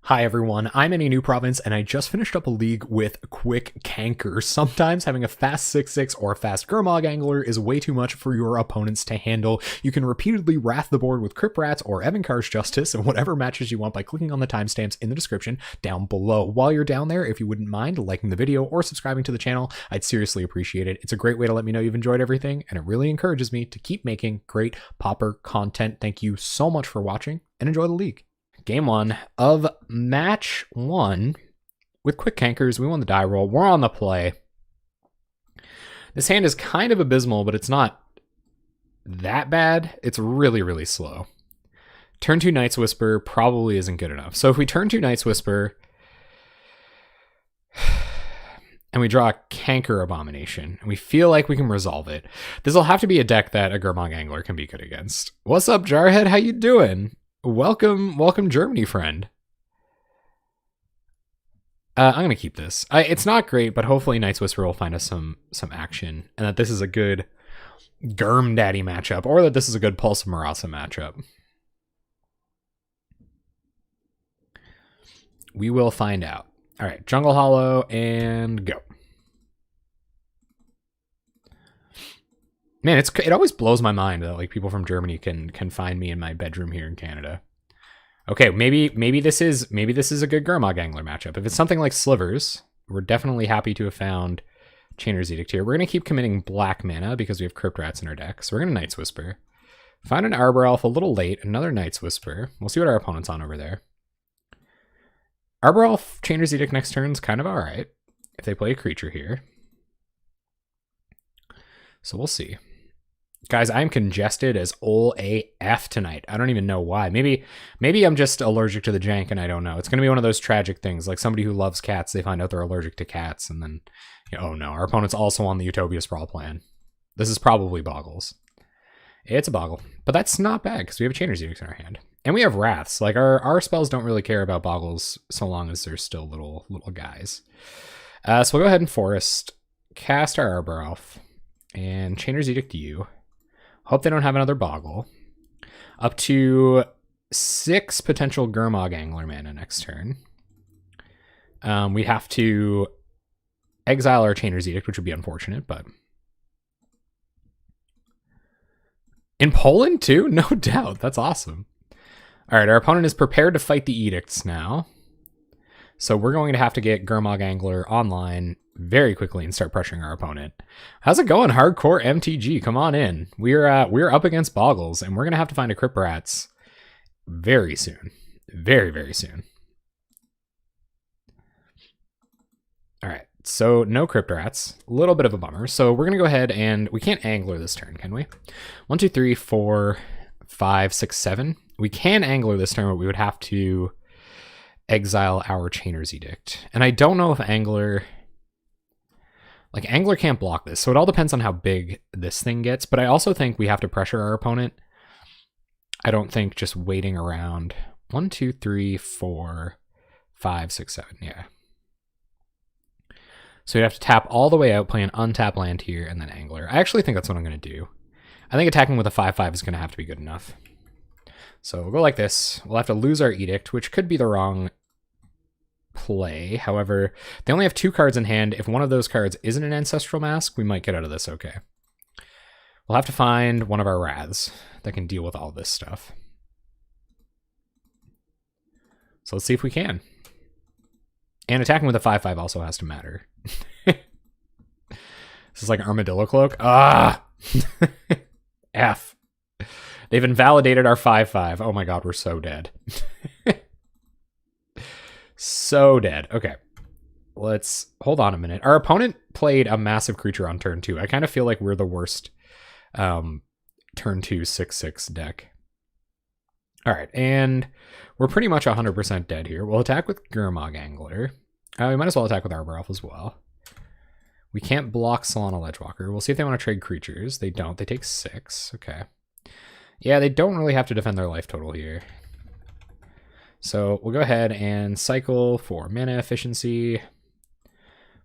Hi everyone, I'm in a new province and I just finished up a league with quick Canker. Sometimes having a fast 6-6 or a fast Gurmag angler is way too much for your opponents to handle. You can repeatedly wrath the board with Crypt Rats or Evankar's Justice and whatever matches you want by clicking on the timestamps in the description down below. While you're down there, if you wouldn't mind liking the video or subscribing to the channel, I'd seriously appreciate it. It's a great way to let me know you've enjoyed everything and it really encourages me to keep making great Pauper content. Thank you so much for watching and enjoy the league. Game 1 of match 1 with quick Cankers. We won the die roll. We're on the play. This hand is kind of abysmal, but it's not that bad. It's really, really slow. Turn 2 Night's Whisper probably isn't good enough. So if we turn 2 Night's Whisper and we draw a Canker Abomination and we feel like we can resolve it, this will have to be a deck that a Gurmag Angler can be good against. What's up, Jarhead? How you doing? Welcome, Germany friend. I'm gonna keep this. It's not great, but hopefully Night's Whisper will find us some action, and that this is a good Gurm Daddy matchup, or that this is a good Pulse of Marasa matchup. We will find out. All right, Jungle Hollow and go. Man, it always blows my mind that like people from Germany can find me in my bedroom here in Canada. Okay, maybe this is a good Gurmag Angler matchup. If it's something like Slivers, we're definitely happy to have found Chainer's Edict here. We're gonna keep committing black mana because we have Crypt Rats in our deck. So we're gonna Night's Whisper. Find an Arbor Elf a little late, another Night's Whisper. We'll see what our opponent's on over there. Arbor Elf, Chainer's Edict next turn's kind of alright if they play a creature here. So we'll see. Guys, I'm congested as ol' AF tonight. I don't even know why. Maybe I'm just allergic to the jank and I don't know. It's going to be one of those tragic things. Like somebody who loves cats, they find out they're allergic to cats. And then, oh no, our opponent's also on the Utopia Sprawl plan. This is probably Boggles. It's a Boggle. But that's not bad because we have a Chainer's Edict in our hand. And we have Wraths. Like our spells don't really care about Boggles so long as they're still little guys. So we'll go ahead and Forest. Cast our Arbor Elf. And Chainer's Edict you. Hope they don't have another Boggle. Up to 6 potential Gurmag Angler mana next turn. We have to exile our Chainer's Edict, which would be unfortunate, but... In Poland, too? No doubt. That's awesome. All right, our opponent is prepared to fight the Edicts now. So we're going to have to get Gurmag Angler online very quickly and start pressuring our opponent. How's it going, Hardcore MTG? Come on in. We're up against Boggles, and we're gonna have to find a Crypt Rats very soon. Very, very soon. All right, so no Crypt Rats. A little bit of a bummer. So we're gonna go ahead and we can't Angler this turn, can we? 1, 2, 3, 4, 5, 6, 7. We can Angler this turn, but we would have to exile our Chainer's Edict. And I don't know if Angler can't block this, so it all depends on how big this thing gets, but I also think we have to pressure our opponent. I don't think just waiting around. 1, 2, 3, 4, 5, 6, 7, yeah. So you have to tap all the way out, play an untap land here, and then Angler. I actually think that's what I'm going to do. I think attacking with a 5/5 is going to have to be good enough. So we'll go like this. We'll have to lose our Edict, which could be the wrong play. However, they only have 2 cards in hand. If one of those cards isn't an Ancestral Mask, we might get out of this okay. We'll have to find one of our Wraths that can deal with all this stuff. So let's see if we can. And attacking with a 5/5 also has to matter. This is like Armadillo Cloak. Ah! F. They've invalidated our 5/5. Oh my god, we're so dead. So dead. Okay. Let's hold on a minute. Our opponent played a massive creature on turn 2. I kind of feel like we're the worst turn 2 6/6 deck. All right, and we're pretty much 100% dead here. We'll attack with Gurmag Angler. We might as well attack with Arbor Elf as well. We can't block Solana Ledgewalker. We'll see if they want to trade creatures. They don't. They take 6. Okay. Yeah, they don't really have to defend their life total here. So we'll go ahead and cycle for mana efficiency.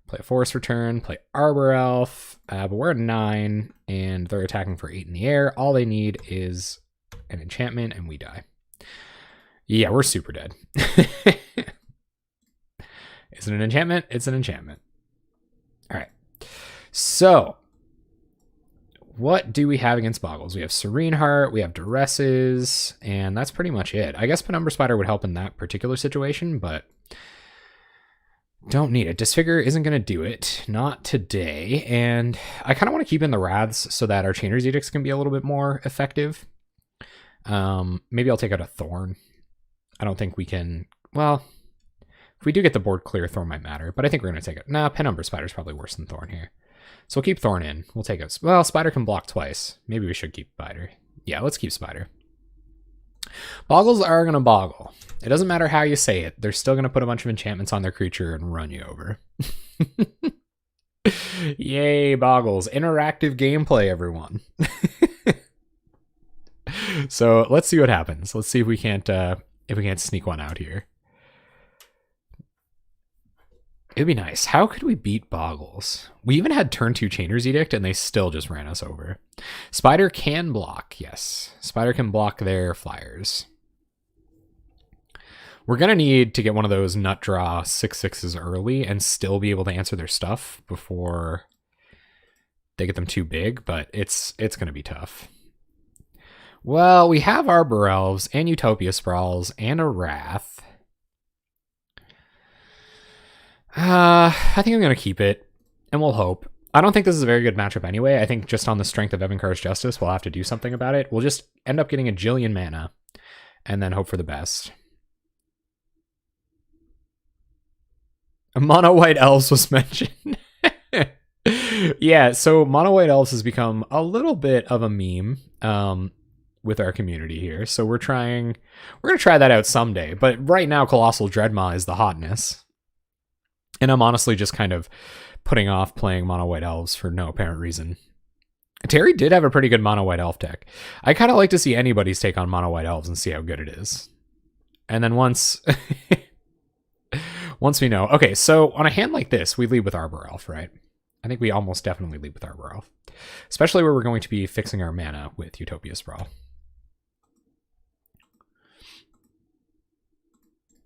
Play a Forest Return, play Arbor Elf, but we're at 9, and they're attacking for 8 in the air. All they need is an enchantment, and we die. Yeah, we're super dead. Is it an enchantment? It's an enchantment. All right. So, what do we have against Boggles? We have Serene Heart, we have Duresses, and that's pretty much it. I guess Penumbra Spider would help in that particular situation, but don't need it. Disfigure isn't going to do it. Not today. And I kind of want to keep in the Wraths so that our Chainer's Edicts can be a little bit more effective. Maybe I'll take out a Thorn. I don't think we can... Well, if we do get the board clear, Thorn might matter, but I think we're going to take it. Nah, Penumbra Spider's probably worse than Thorn here. So we'll keep Thorn in. We'll take it. Well, Spider can block twice. Maybe we should keep Spider. Yeah, let's keep Spider. Boggles are going to boggle. It doesn't matter how you say it. They're still going to put a bunch of enchantments on their creature and run you over. Yay, Boggles. Interactive gameplay, everyone. So let's see what happens. Let's see if we can't sneak one out here. It'd be nice. How could we beat Boggles? We even had turn 2 Chainer's Edict and they still just ran us over. Spider can block. Yes. Spider can block their flyers. We're going to need to get one of those nut draw 6/6s early and still be able to answer their stuff before they get them too big, but it's going to be tough. Well, we have Arbor Elves and Utopia Sprawls and a Wrath. I think I'm going to keep it, and we'll hope. I don't think this is a very good matchup anyway. I think just on the strength of Evankar's Justice, we'll have to do something about it. We'll just end up getting a jillion mana, and then hope for the best. Mono White Elves was mentioned. Yeah, so Mono White Elves has become a little bit of a meme with our community here. So we're going to try that out someday. But right now, Colossal Dreadmaw is the hotness. And I'm honestly just kind of putting off playing Mono White Elves for no apparent reason. Terry did have a pretty good Mono White Elf deck. I kind of like to see anybody's take on Mono White Elves and see how good it is. And then once we know. Okay, so on a hand like this, we lead with Arbor Elf, right? I think we almost definitely lead with Arbor Elf. Especially where we're going to be fixing our mana with Utopia Sprawl.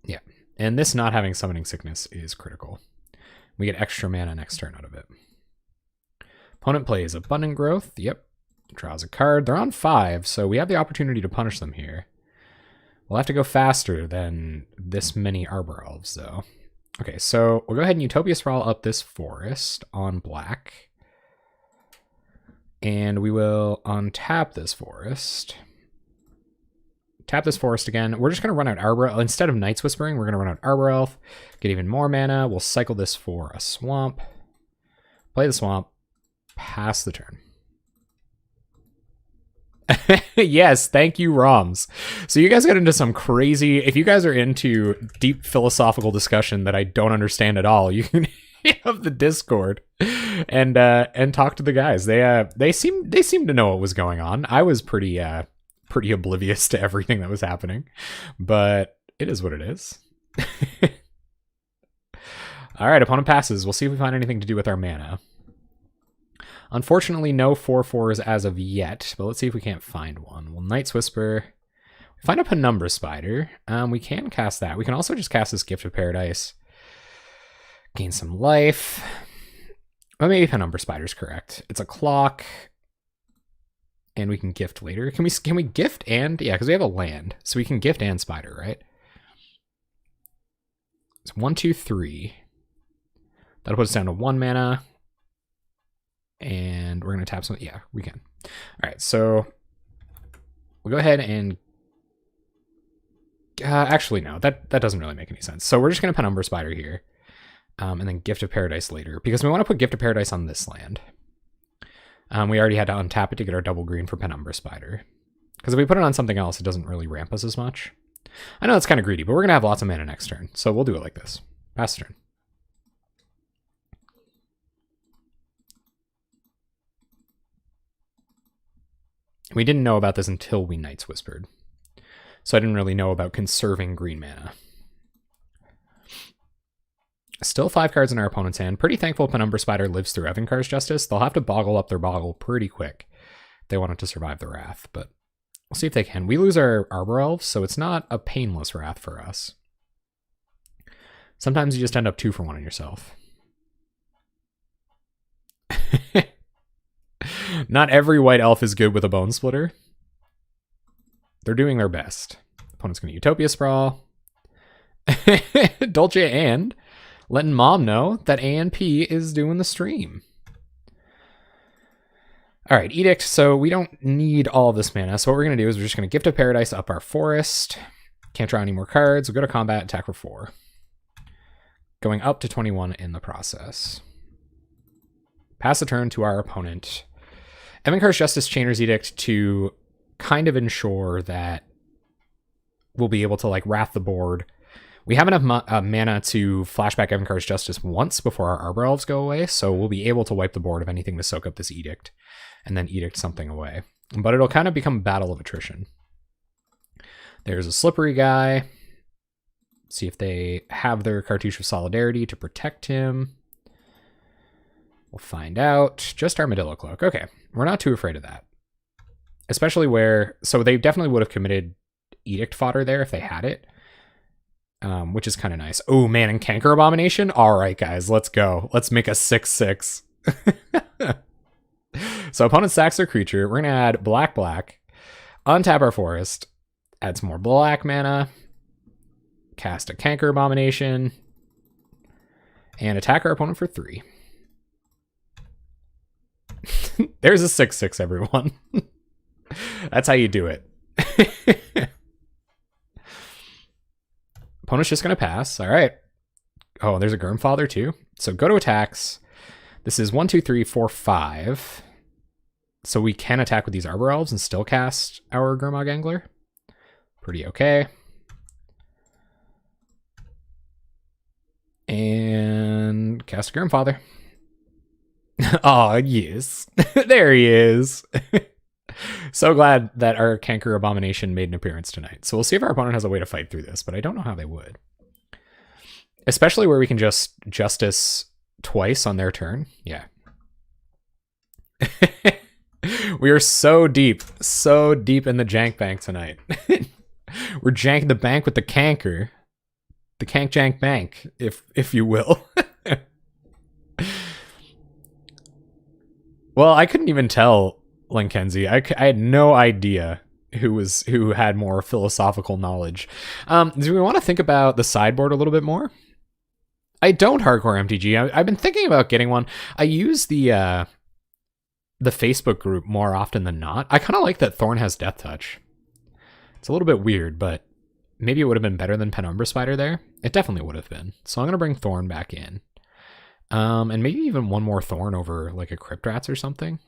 Yeah. And this not having Summoning Sickness is critical. We get extra mana next turn out of it. Opponent plays Abundant Growth. Yep. Draws a card. They're on 5, so we have the opportunity to punish them here. We'll have to go faster than this many Arbor Elves, though. Okay, so we'll go ahead and Utopia Sprawl up this forest on black. And we will untap this forest. Tap this forest again. We're just going to run out Arbor Elf. Instead of Night's Whispering, we're going to run out Arbor Elf. Get even more mana. We'll cycle this for a swamp. Play the swamp. Pass the turn. Yes, thank you, ROMs. So you guys got into some crazy... If you guys are into deep philosophical discussion that I don't understand at all, you can hit up the Discord and talk to the guys. They seem to know what was going on. I was pretty oblivious to everything that was happening, but it is what it is. All right, opponent passes. We'll see if we find anything to do with our mana. Unfortunately, no 4/4s as of yet, but let's see if we can't find one. Well, Night's Whisper. Find a Penumbra Spider. We can cast that. We can also just cast this Gift of Paradise. Gain some life. Well, maybe Penumbra Spider's correct. It's a clock. And we can gift later. Can we gift and... Yeah, because we have a land. So we can gift and Spider, right? It's 1, 2, 3. That'll put us down to 1 mana. And we're going to tap some... Yeah, we can. All right, so... We'll go ahead and... actually, no. That doesn't really make any sense. So we're just going to Penumbra Spider here. And then Gift of Paradise later. Because we want to put Gift of Paradise on this land. We already had to untap it to get our double green for Penumbra Spider. Because if we put it on something else, it doesn't really ramp us as much. I know it's kind of greedy, but we're going to have lots of mana next turn. So we'll do it like this. Pass the turn. We didn't know about this until we Night's Whispered. So I didn't really know about conserving green mana. Still 5 cards in our opponent's hand. Pretty thankful Penumbra Spider lives through Evankar's Justice. They'll have to boggle up their boggle pretty quick if they want it to survive the Wrath, but we'll see if they can. We lose our Arbor Elves, so it's not a painless Wrath for us. Sometimes you just end up 2 for 1 on yourself. Not every white elf is good with a Bone Splitter. They're doing their best. Opponent's going to Utopia Sprawl. Dolce and letting mom know that ANP is doing the stream. All right, Edict. So we don't need all of this mana. So what we're going to do is we're just going to Gift of Paradise up our forest. Can't draw any more cards. We'll go to combat, attack for 4. Going up to 21 in the process. Pass the turn to our opponent. Evankar's Justice, Chainer's Edict to kind of ensure that we'll be able to like wrath the board. We have enough mana to flashback Evankar's Justice once before our Arbor Elves go away, so we'll be able to wipe the board of anything to soak up this Edict, and then Edict something away. But it'll kind of become a battle of attrition. There's a Slippery guy. See if they have their Cartouche of Solidarity to protect him. We'll find out. Just Armadillo Cloak. Okay, we're not too afraid of that. Especially where... So they definitely would have committed Edict fodder there if they had it. Which is kind of nice. Oh, man, and Canker Abomination? All right, guys, let's go. Let's make a 6/6. So opponent sacks their creature. We're going to add black, untap our forest, add some more black mana, cast a Canker Abomination, and attack our opponent for 3. There's a 6/6, everyone. That's how you do it. Opponent's just going to pass. All right. Oh, there's a Gurmfather too. So go to attacks. This is 1, 2, 3, 4, 5. So we can attack with these Arbor Elves and still cast our Gurmag Angler. Pretty okay. And cast a Gurmfather. Oh, yes. There he is. So glad that our Canker Abomination made an appearance tonight. So we'll see if our opponent has a way to fight through this, but I don't know how they would. Especially where we can just Justice twice on their turn. Yeah. We are so deep in the jank bank tonight. We're janking the bank with the Canker. The Cank Jank Bank, if you will. Well, I couldn't even tell, Linkenzie. I had no idea who had more philosophical knowledge. Do we want to think about the sideboard a little bit more? I don't hardcore MTG. I've been thinking about getting one. I use the Facebook group more often than not. I kind of like that Thorn has Death Touch. It's a little bit weird, but maybe it would have been better than Penumbra Spider there. It definitely would have been. So I'm going to bring Thorn back in. And maybe even one more Thorn over like a Crypt Rats or something.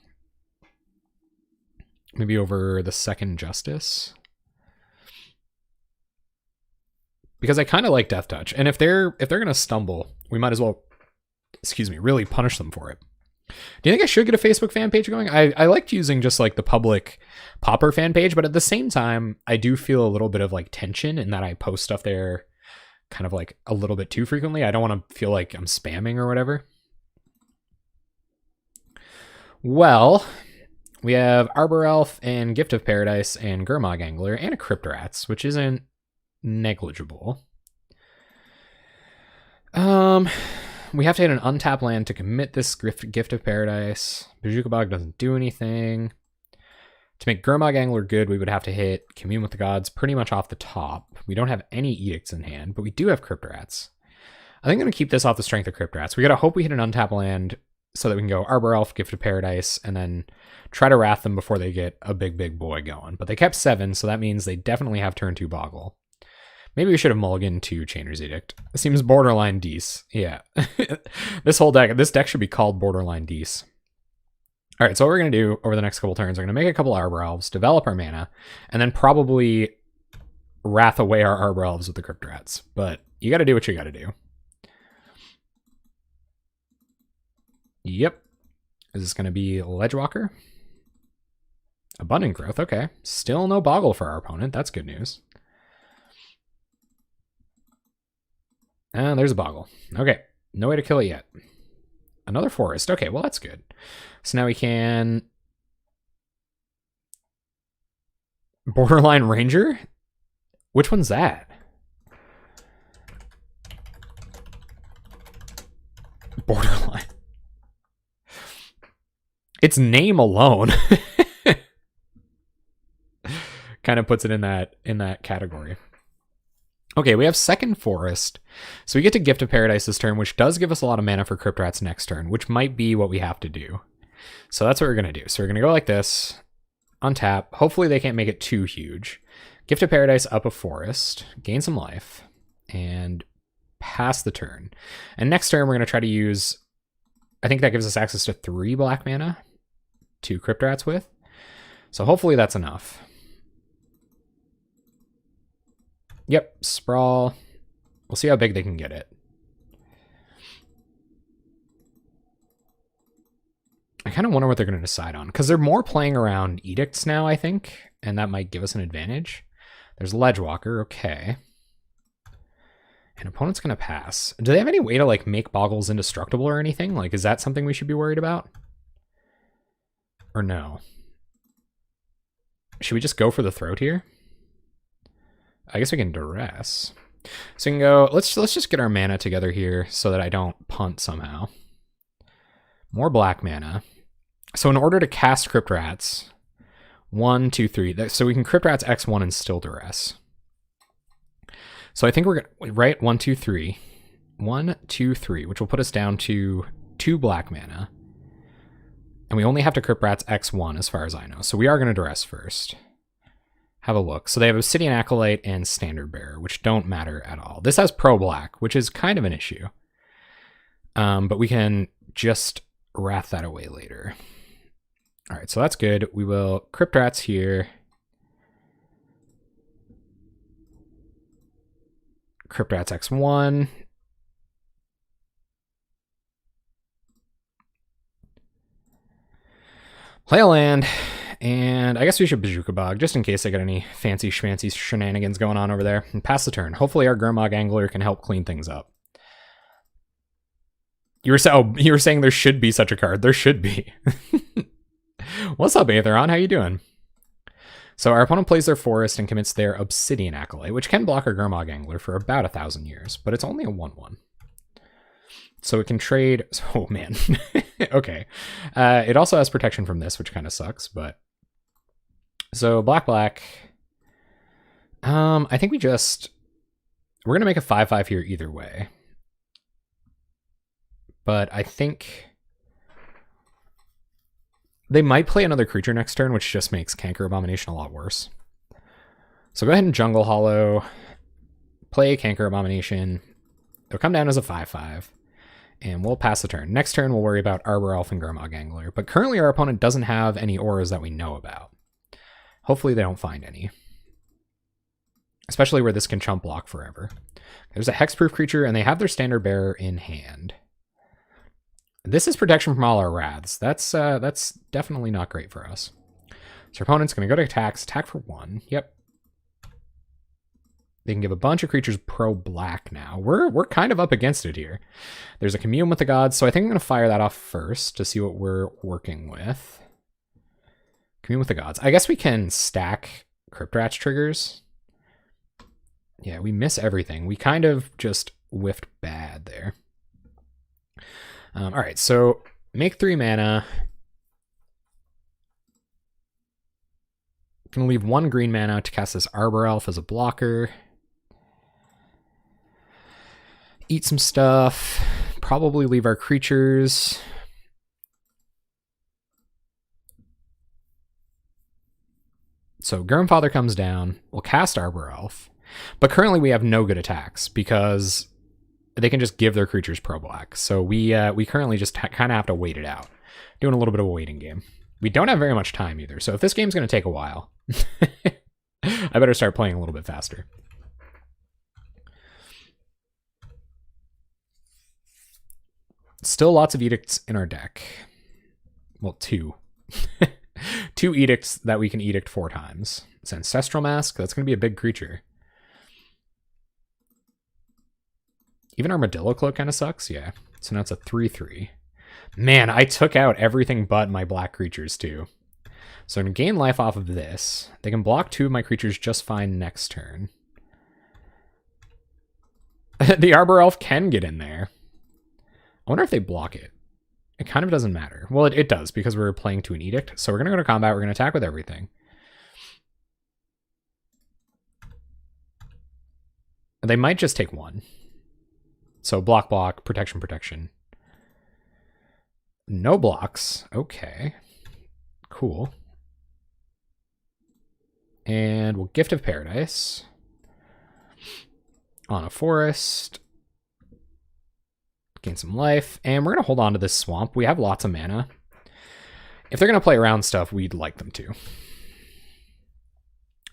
Maybe over the second Justice. Because I kind of like Death Touch. And if they're going to stumble, we might as well, really punish them for it. Do you think I should get a Facebook fan page going? I liked using just like the public Pauper fan page, but at the same time, I do feel a little bit of like tension in that I post stuff there kind of like a little bit too frequently. I don't want to feel like I'm spamming or whatever. Well, we have Arbor Elf and Gift of Paradise and Gurmag Angler and a Crypt Rats, which isn't negligible. We have to hit an untapped land to commit this Gift of Paradise. Bojuka Bog doesn't do anything. To make Gurmag Angler good, we would have to hit Commune with the Gods pretty much off the top. We don't have any Edicts in hand, but we do have Crypt Rats. I think I'm going to keep this off the strength of Crypt Rats. We got to hope we hit an untapped land so that we can go Arbor Elf, Gift of Paradise, and then try to wrath them before they get a big boy going. But they kept 7, so that means they definitely have turn 2 Boggle. Maybe we should have mulliganed to Chainer's Edict. It seems borderline Deece. Yeah. This deck should be called borderline Deece. All right, so what we're going to do over the next couple turns, we're going to make a couple Arbor Elves, develop our mana, and then probably wrath away our Arbor Elves with the Crypt Rats. But you got to do what you got to do. Yep. Is this going to be Ledgewalker? Abundant Growth, okay. Still no Boggle for our opponent. That's good news. And there's a Boggle. Okay, no way to kill it yet. Another Forest. Okay, well, that's good. So now we can... Borderline Ranger? Which one's that? borderline. Its name alone kind of puts it in that category. Okay, we have second forest. So we get to Gift of Paradise this turn, which does give us a lot of mana for Crypt Rats next turn, which might be what we have to do. So that's what we're going to do. So we're going to go like this, untap. Hopefully they can't make it too huge. Gift of Paradise up a forest, gain some life, and pass the turn. And next turn we're going to try to use, I think that gives us access to 3 black mana to Crypt Rats with. So hopefully that's enough. Yep, Sprawl. We'll see how big they can get it. I kind of wonder what they're going to decide on, because they're more playing around Edicts now, I think, and that might give us an advantage. There's Ledgewalker, okay. And opponent's going to pass. Do they have any way to, like, make Boggles indestructible or anything? Like, is that something we should be worried about? Or no? Should we just go for the throat here? I guess we can duress. So we can go, let's just get our mana together here so that I don't punt somehow. More black mana. So in order to cast Crypt Rats, 1, 2, 3. So we can Crypt Rats X1 and still duress. So I think we're gonna, right? 1, 2, 3. 1, 2, 3, which will put us down to 2 black mana. And we only have to Crypt Rats X1 as far as I know. So we are going to duress first. Have a look. So they have Obsidian Acolyte and Standard Bearer, which don't matter at all. This has pro-black, which is kind of an issue. But we can just wrath that away later. All right, so that's good. We will Crypt Rats here. Crypt Rats X1. Play a land. And I guess we should Bazooka Bog, just in case I got any fancy schmancy shenanigans going on over there. And pass the turn. Hopefully our Gurmag Angler can help clean things up. You were saying there should be such a card. There should be. What's up, Aetheron? How you doing? So our opponent plays their Forest and commits their Obsidian Acolyte, which can block our Gurmag Angler for about 1,000 years, but it's only a 1/1. So it can trade... Oh, man. Okay. It also has protection from this, which kind of sucks, but... So, black. I think we're going to make a 5/5 here either way. But I think... They might play another creature next turn, which just makes Canker Abomination a lot worse. So go ahead and Jungle Hollow. Play Canker Abomination. It'll come down as a 5/5. And we'll pass the turn. Next turn, we'll worry about Arbor Elf and Gurmag Angler. But currently, our opponent doesn't have any auras that we know about. Hopefully, they don't find any. Especially where this can chump block forever. There's a hexproof creature, and they have their Standard Bearer in hand. This is protection from all our Wraths. That's definitely not great for us. So our opponent's going to go to attack for 1. Yep. They can give a bunch of creatures pro-black now. We're kind of up against it here. There's a Commune with the Gods, so I think I'm going to fire that off first to see what we're working with. Commune with the Gods. I guess we can stack Crypt Rats triggers. Yeah, we miss everything. We kind of just whiffed bad there. All right, so make 3 mana. Gonna leave 1 green mana to cast this Arbor Elf as a blocker. Eat some stuff. Probably leave our creatures. So Gurmfather comes down. We'll cast Arbor Elf. But currently we have no good attacks because they can just give their creatures pro-black. So we currently just kind of have to wait it out. Doing a little bit of a waiting game. We don't have very much time either. So if this game's going to take a while, I better start playing a little bit faster. Still lots of edicts in our deck. Well, 2. 2 edicts that we can edict 4 times. It's Ancestral Mask. That's going to be a big creature. Even Armadillo Cloak kind of sucks. Yeah. So now it's a 3/3. Man, I took out everything but my black creatures too. So I'm going to gain life off of this. They can block 2 of my creatures just fine next turn. The Arbor Elf can get in there. I wonder if they block it. It kind of doesn't matter. Well, it does because we're playing to an edict. So we're going to go to combat. We're going to attack with everything. They might just take one. So block, block, protection, protection. No blocks. Okay. Cool. And we'll Gift of Paradise on a forest. Gain some life. And we're going to hold on to this swamp. We have lots of mana. If they're going to play around stuff, we'd like them to.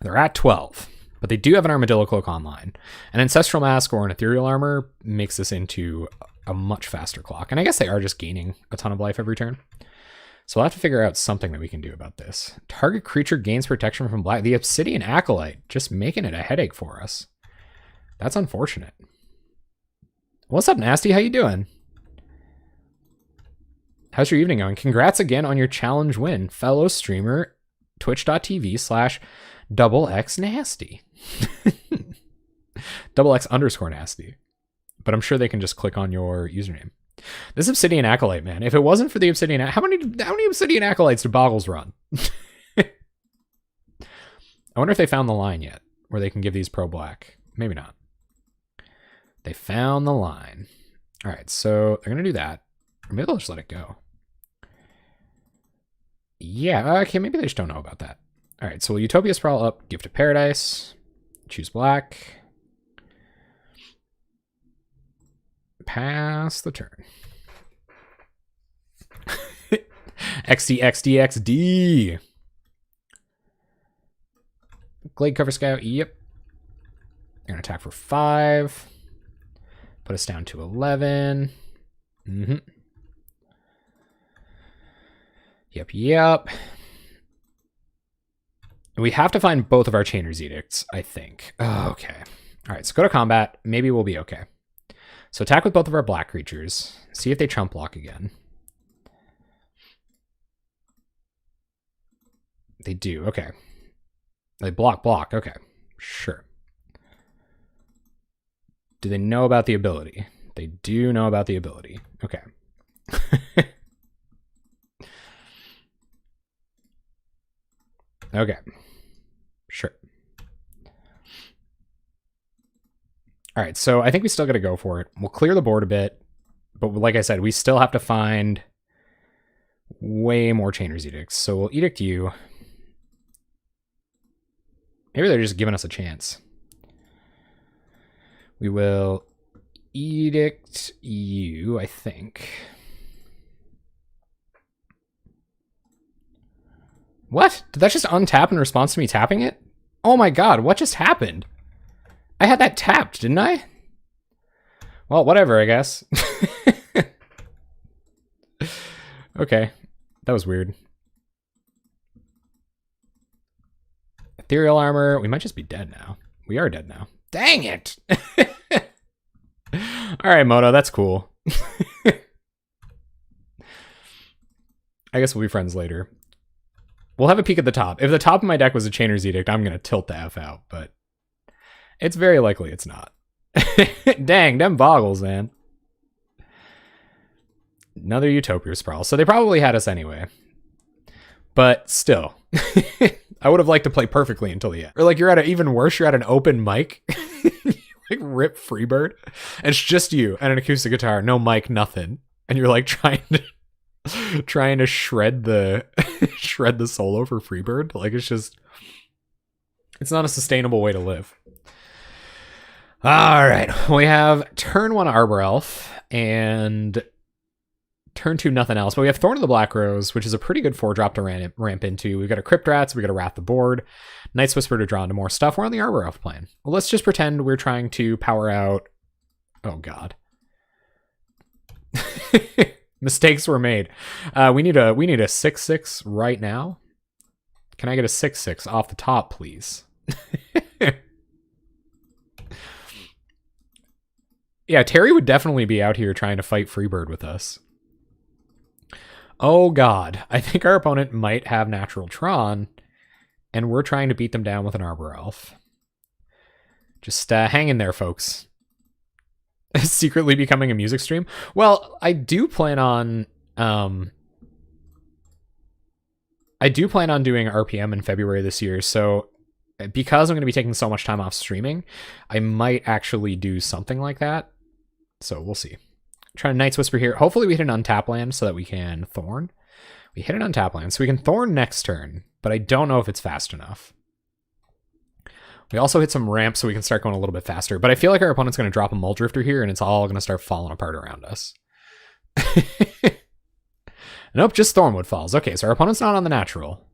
They're at 12. But they do have an Armadillo Cloak online. An Ancestral Mask or an Ethereal Armor makes this into a much faster clock. And I guess they are just gaining a ton of life every turn. So we'll have to figure out something that we can do about this. Target creature gains protection from black. The Obsidian Acolyte, just making it a headache for us. That's unfortunate. What's up, Nasty? How you doing? How's your evening going? Congrats again on your challenge win. Fellow streamer, twitch.tv/XXNasty. XX_nasty. But I'm sure they can just click on your username. This Obsidian Acolyte, man. If it wasn't for the Obsidian... How many Obsidian Acolytes do Boggles run? I wonder if they found the line yet, where they can give these pro black. Maybe not. They found the line. All right, so they're going to do that. Or maybe they'll just let it go. Yeah, okay, maybe they just don't know about that. All right, so we'll Utopia Sprawl up, Gift of Paradise, choose black. Pass the turn. XD, XD, XD. Glade Cover Scout, yep. They're going to attack for 5. Put us down to 11. Mm-hmm. Yep, yep. We have to find both of our Chainer's Edicts, I think. Oh, okay. All right, so go to combat. Maybe we'll be okay. So attack with both of our black creatures. See if they trump block again. They do, okay. They block. Okay, sure. Do they know about the ability? They do know about the ability. Okay. Okay. Sure. All right, so I think we still got to go for it. We'll clear the board a bit, but like I said, we still have to find way more Chainer's Edicts. So we'll edict you. Maybe they're just giving us a chance. We will edict you, I think. What? Did that just untap in response to me tapping it? Oh my god, what just happened? I had that tapped, didn't I? Well, whatever, I guess. Okay, that was weird. Ethereal Armor, we might just be dead now. We are dead now. Dang it! Alright, Moto, that's cool. I guess we'll be friends later. We'll have a peek at the top. If the top of my deck was a Chainer's Edict, I'm going to tilt the F out, but it's very likely it's not. Dang, them Boggles, man. Another Utopia Sprawl. So they probably had us anyway. But still. I would have liked to play perfectly until the end. Or like you're at even worse, you're at an open mic. Like rip Freebird. And it's just you and an acoustic guitar. No mic, nothing. And you're like trying to shred the solo for Freebird. Like it's not a sustainable way to live. All right, we have turn 1 Arbor Elf and turn 2 nothing else, but we have Thorn of the Black Rose, which is a pretty good 4-drop to ramp into. We've got a Crypt Rats, we got a Wrath the Board, Night's Whisper to draw into more stuff. We're on the Arbor Elf plan. Well, let's just pretend we're trying to power out. Oh god. Mistakes were made. We need a 6/6 right now. Can I get a 6/6 off the top, please? Yeah, Terry would definitely be out here trying to fight Freebird with us. Oh god, I think our opponent might have Natural Tron, and we're trying to beat them down with an Arbor Elf. Just hang in there, folks. Secretly becoming a music stream. Well, I do plan on doing RPM in February this year, so because I'm going to be taking so much time off streaming, I might actually do something like that. So we'll see. Trying Night's Whisper here. Hopefully we hit an untap land so that we can Thorn. We hit an untap land, so we can Thorn next turn, but I don't know if it's fast enough. We also hit some ramp so we can start going a little bit faster, but I feel like our opponent's going to drop a Muldrifter here, and it's all going to start falling apart around us. Nope, just Thornwood Falls. Okay, so our opponent's not on the natural.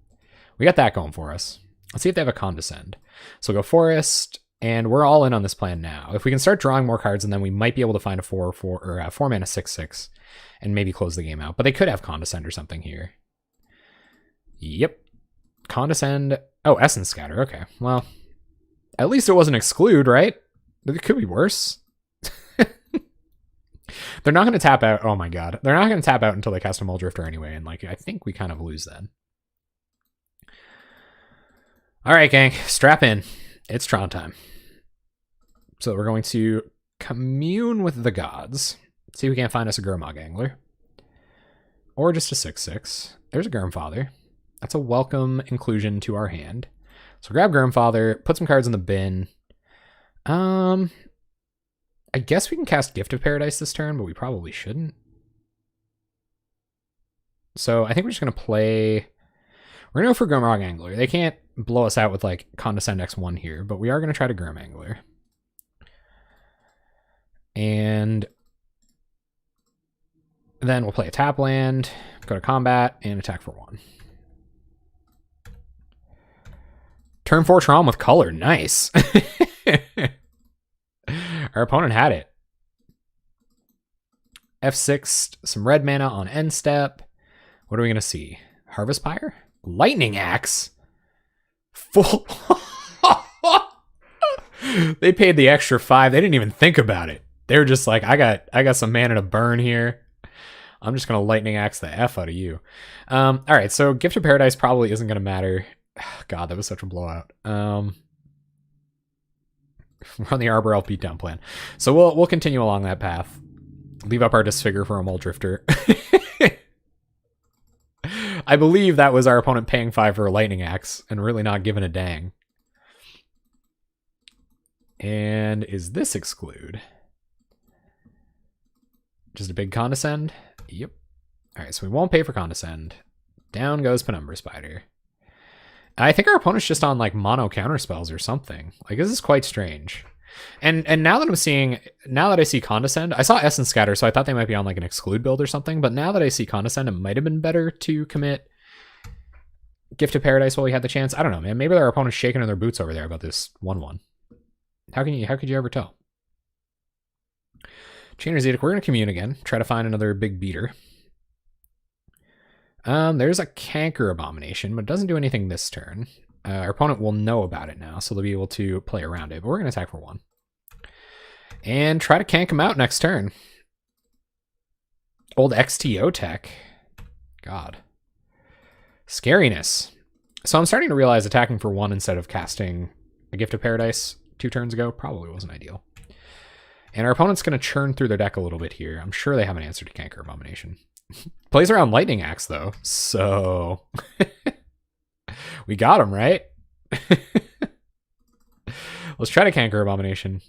We got that going for us. Let's see if they have a Condescend. So we'll go Forest, and we're all in on this plan now. If we can start drawing more cards, and then we might be able to find a 4 mana 6/6 and maybe close the game out. But they could have Condescend or something here. Yep. Condescend. Oh, Essence Scatter. Okay, well, at least it wasn't Exclude, right? It could be worse. They're not going to tap out. Oh my god. They're not going to tap out until they cast a Muldrifter anyway, and like I think we kind of lose then. All right, gang. Strap in. It's Tron time. So we're going to commune with the gods. See if we can't find us a Gurmag Angler. Or just a 6/6. There's a Gurmfather. That's a welcome inclusion to our hand. So grab Gurmfather, put some cards in the bin. I guess we can cast Gift of Paradise this turn, but we probably shouldn't. So I think we're just going to play... We're going to go for Gurmag Angler. They can't blow us out with like Condescend X1 here, but we are going to try to Gurm Angler. And then we'll play a tap land, go to combat, and attack for 1. Turn 4 Tron with color. Nice. Our opponent had it. F6, some red mana on end step. What are we going to see? Harvest Pyre? Lightning Axe? Full. They paid the extra 5. They didn't even think about it. They were just like, I got some mana to burn here. I'm just going to Lightning Axe the F out of you. All right, so Gift of Paradise probably isn't going to matter. God, that was such a blowout. We're on the Arbor Elf beatdown plan. So we'll continue along that path. Leave up our Disfigure for a Muldrifter. I believe that was our opponent paying 5 for a Lightning Axe and really not giving a dang. And is this Exclude? Just a big Condescend? Yep. All right, so we won't pay for Condescend. Down goes Penumbra Spider. I think our opponent's just on like mono counter spells or something. Like, this is quite strange. And now that I see Condescend, I saw Essence Scatter, so I thought they might be on like an Exclude build or something. But now that I see Condescend, it might have been better to commit Gift of Paradise while we had the chance. I don't know, man. Maybe our opponent's shaking in their boots over there about this 1/1. How could you ever tell? Chainer's Edict, we're gonna commune again. Try to find another big beater. There's a Canker Abomination, but it doesn't do anything this turn. Our opponent will know about it now, so they'll be able to play around it. But we're going to attack for 1. And try to cank him out next turn. Old XTO tech. God. Scariness. So I'm starting to realize attacking for 1 instead of casting a Gift of Paradise 2 turns ago probably wasn't ideal. And our opponent's going to churn through their deck a little bit here. I'm sure they have an answer to Canker Abomination. Plays around Lightning Axe, though, so we got him, right? Let's try to Canker Abomination.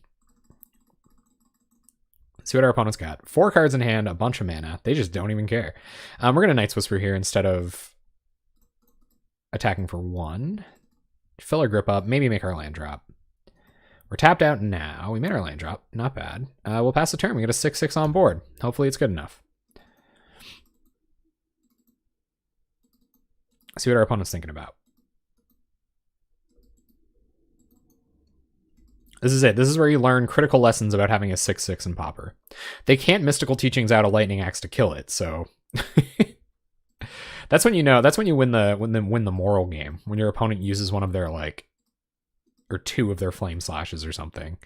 See what our opponent's got. 4 cards in hand, a bunch of mana. They just don't even care. We're going to Night's Whisper here instead of attacking for 1. Fill our grip up, maybe make our land drop. We're tapped out now. We made our land drop. Not bad. We'll pass the turn. We get a 6/6 on board. Hopefully it's good enough. See what our opponent's thinking about. This is it. This is where you learn critical lessons about having a 6/6 in Pauper. They can't Mystical Teachings out a Lightning Axe to kill it, so that's when you know. That's when you win the moral game. When your opponent uses one of their or 2 of their Flame Slashes or something,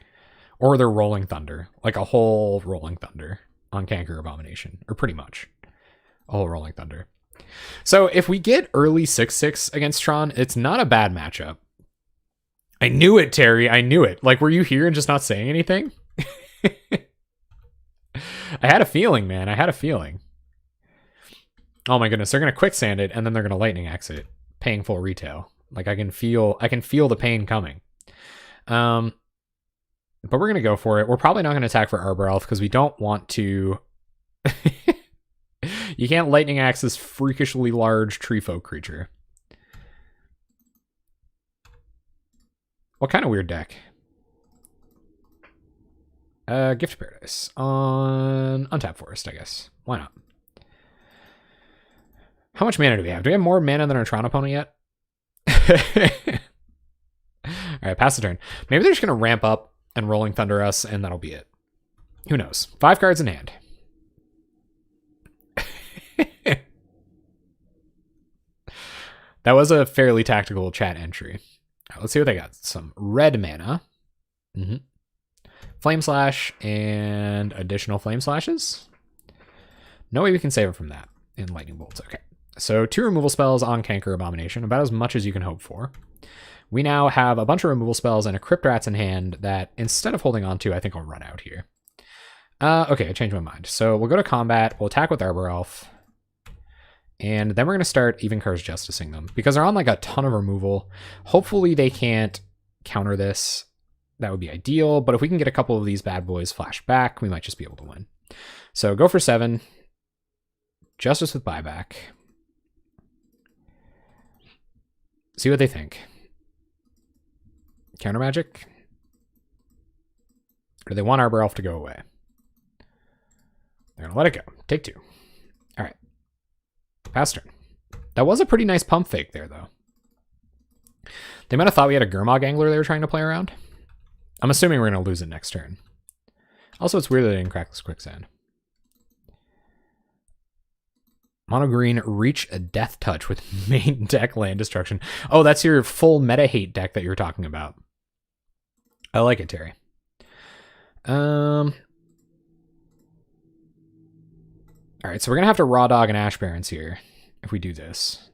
or their Rolling Thunder, like a whole Rolling Thunder on Canker Abomination, or pretty much a whole Rolling Thunder. So if we get early 6/6 against Tron, it's not a bad matchup. I knew it, Terry. I knew it. Like, were you here and just not saying anything? I had a feeling, man. I had a feeling. Oh my goodness, they're gonna quicksand it and then they're gonna lightning axe it, paying full retail. Like I can feel the pain coming. But we're gonna go for it. We're probably not gonna attack for Arbor Elf because we don't want to. You can't lightning axe this freakishly large tree folk creature. What kind of weird deck? Gift Paradise on Untap Forest, I guess. Why not? How much mana do we have? Do we have more mana than our Tron opponent yet? Alright, pass the turn. Maybe they're just going to ramp up and Rolling Thunder us, and that'll be it. Who knows? 5 cards in hand. That was a fairly tactical chat entry. Right, let's see what they got. Some red mana. Flame Slash and additional Flame Slashes. No way we can save it from that. And Lightning Bolts. Okay. So 2 removal spells on Canker Abomination, about as much as you can hope for. We now have a bunch of removal spells and a Crypt Rats in hand that instead of holding on to, I think I'll run out here. Okay, I changed my mind. So we'll go to combat, we'll attack with Arbor Elf, and then we're going to start Even Curse Justicing them because they're on like a ton of removal. Hopefully they can't counter this. That would be ideal, but if we can get a couple of these bad boys flashed back, we might just be able to win. So go for 7. Justice with buyback. See what they think. Counter magic? Or do they want Arbor Elf to go away? They're going to let it go. Take 2. All right. Pass turn. That was a pretty nice pump fake there, though. They might have thought we had a Gurmag Angler they were trying to play around. I'm assuming we're going to lose it next turn. Also, it's weird that they didn't crack this quicksand. Mono green, reach a death touch with main deck land destruction. Oh, that's your full meta hate deck that you're talking about. I like it, Terry. All right, so we're gonna have to raw dog an Ash Barrens here if we do this,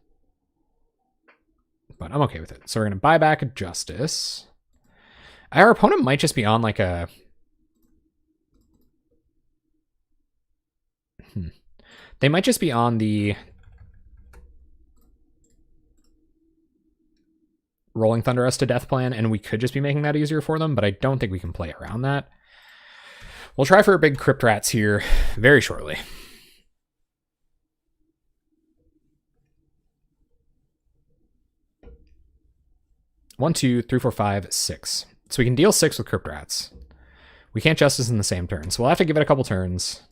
but I'm okay with it. So we're gonna buy back a Justice. Our opponent might just be on like a. They might just be on the Rolling Thunder us to death plan, and we could just be making that easier for them, but I don't think we can play around that. We'll try for a big Crypt Rats here very shortly. One, two, three, four, five, 6. So we can deal 6 with Crypt Rats. We can't Justice in the same turn, so we'll have to give it a couple turns.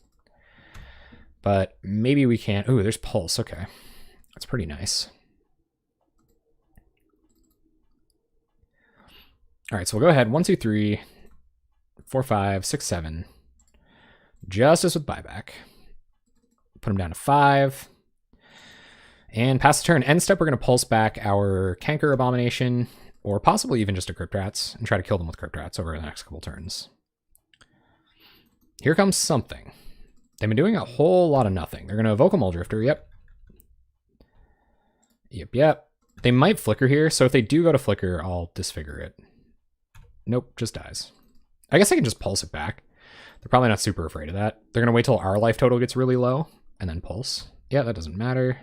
But maybe we can't. Ooh, there's Pulse. Okay. That's pretty nice. All right, so we'll go ahead. 1, 2, 3, 4, 5, 6, 7. Justice with buyback. Put him down to 5. And pass the turn. End step, we're going to pulse back our Canker Abomination, or possibly even just a Crypt Rats, and try to kill them with Crypt Rats over the next couple turns. Here comes something. They've been doing a whole lot of nothing. They're going to evoke a Muldrifter. Yep. Yep. They might flicker here, so if they do go to flicker, I'll disfigure it. Nope, just dies. I guess I can just pulse it back. They're probably not super afraid of that. They're going to wait till our life total gets really low, and then pulse. Yeah, that doesn't matter.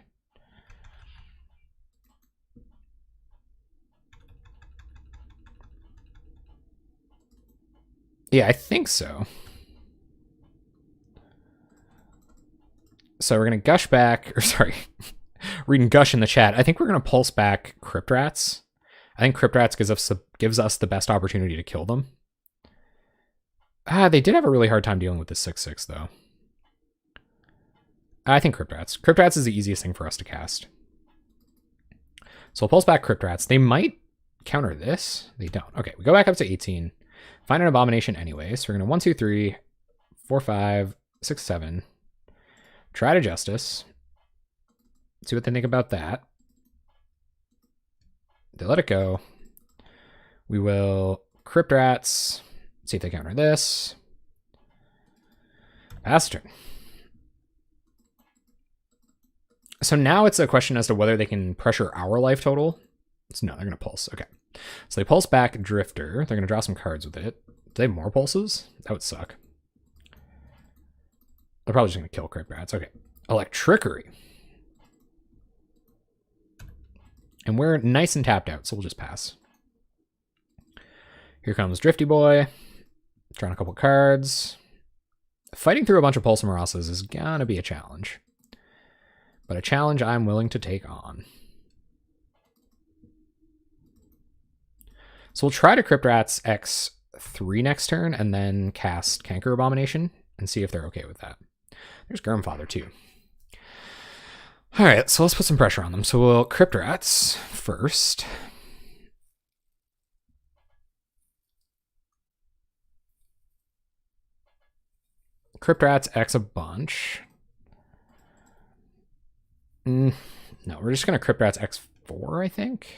Yeah, I think so. So we're going to gush back, or sorry, reading gush in the chat. I think we're going to pulse back Crypt Rats. I think Crypt Rats gives us the best opportunity to kill them. They did have a really hard time dealing with this 6/6 though. I think Crypt Rats. Crypt Rats is the easiest thing for us to cast. So we'll pulse back Crypt Rats. They might counter this. They don't. Okay, we go back up to 18. Find an Abomination anyway. So we're going to 1, 2, 3, 4, 5, 6, 7. Try to Justice. See what they think about that. They let it go. We will Crypt Rats. See if they counter this. Pass turn. So now it's a question as to whether they can pressure our life total. So no, they're going to pulse. Okay. So they pulse back Drifter. They're going to draw some cards with it. Do they have more pulses? That would suck. They're probably just going to kill Crypt Rats. Okay. Electrickery. And we're nice and tapped out, so we'll just pass. Here comes Drifty Boy. Drawing a couple cards. Fighting through a bunch of Pulsamorasas is gonna be a challenge. But a challenge I'm willing to take on. So we'll try to Crypt Rats X3 next turn and then cast Canker Abomination and see if they're okay with that. There's Grandfather too. Alright, so let's put some pressure on them. So we'll Crypt Rats first. Crypt Rats X a bunch. No, we're just going to Crypt Rats X4, I think.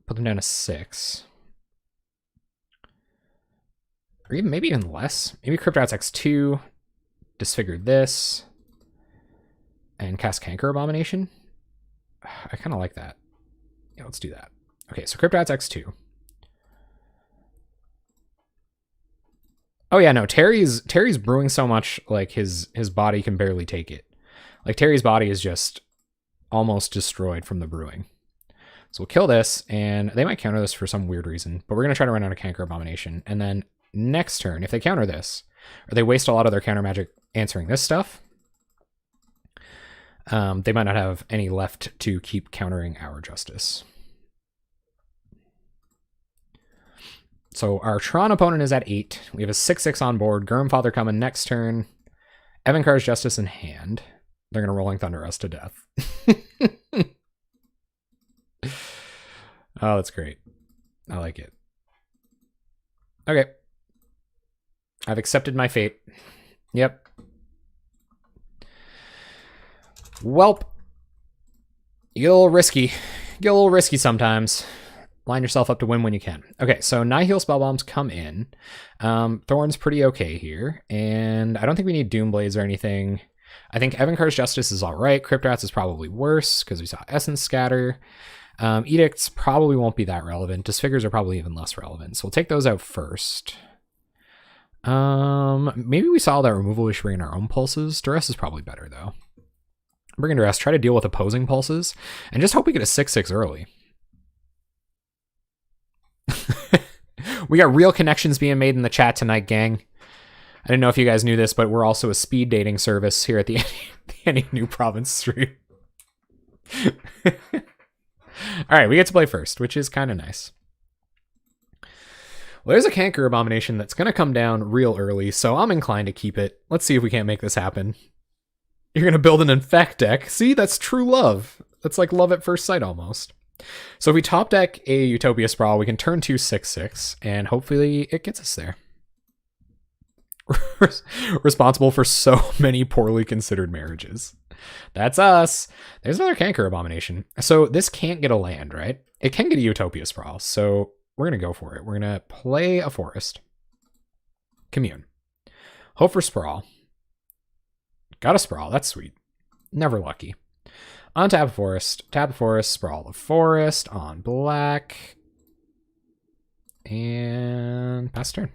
Put them down to 6. Or even maybe even less. Maybe Crypt Rats X2. Disfigure this. And cast Canker Abomination. I kind of like that. Yeah, let's do that. Okay, so Crypt Rats X2. Oh yeah, no, Terry's brewing so much, like his body can barely take it. Like Terry's body is just almost destroyed from the brewing. So we'll kill this, and they might counter this for some weird reason, but we're going to try to run out of Canker Abomination. And then next turn, if they counter this, or they waste a lot of their counter magic answering this stuff, they might not have any left to keep countering our Justice. So our Tron opponent is at 8. We have a 6/6 on board. Gurmfather coming next turn. Evankar's Justice in hand. They're going to Rolling Thunder us to death. Oh, that's great. I like it. Okay. I've accepted my fate. Yep. Welp. You get a little risky. You get a little risky sometimes. Line yourself up to win when you can. Okay, so Nihil Spellbombs come in. Thorn's pretty okay here. And I don't think we need Doomblades or anything. I think Evankar's Justice is alright. Crypt Rats is probably worse because we saw Essence Scatter. Edicts probably won't be that relevant. Disfigures are probably even less relevant. So we'll take those out first. Maybe we saw that removal we should bring in our own pulses. Duress is probably better though. Bring in Duress, try to deal with opposing pulses, and just hope we get a 6/6 early. We got real connections being made in the chat tonight, gang. I didn't know if you guys knew this, but we're also a speed dating service here at the Any New Province stream. All right, we get to play first, which is kind of nice. Well, there's a Canker Abomination that's going to come down real early, so I'm inclined to keep it. Let's see if we can't make this happen. You're going to build an Infect deck. See, that's true love. That's like love at first sight almost. So if we top deck a Utopia Sprawl, we can turn 2 6/6, and hopefully it gets us there. Responsible for so many poorly considered marriages. That's us. There's another Canker Abomination. So this can't get a land, right? It can get a Utopia Sprawl, so we're going to go for it. We're going to play a forest. Commune. Hope for Sprawl. Got a Sprawl. That's sweet. Never lucky. Untap a forest. Tap a forest. Sprawl the forest on black. And pass turn.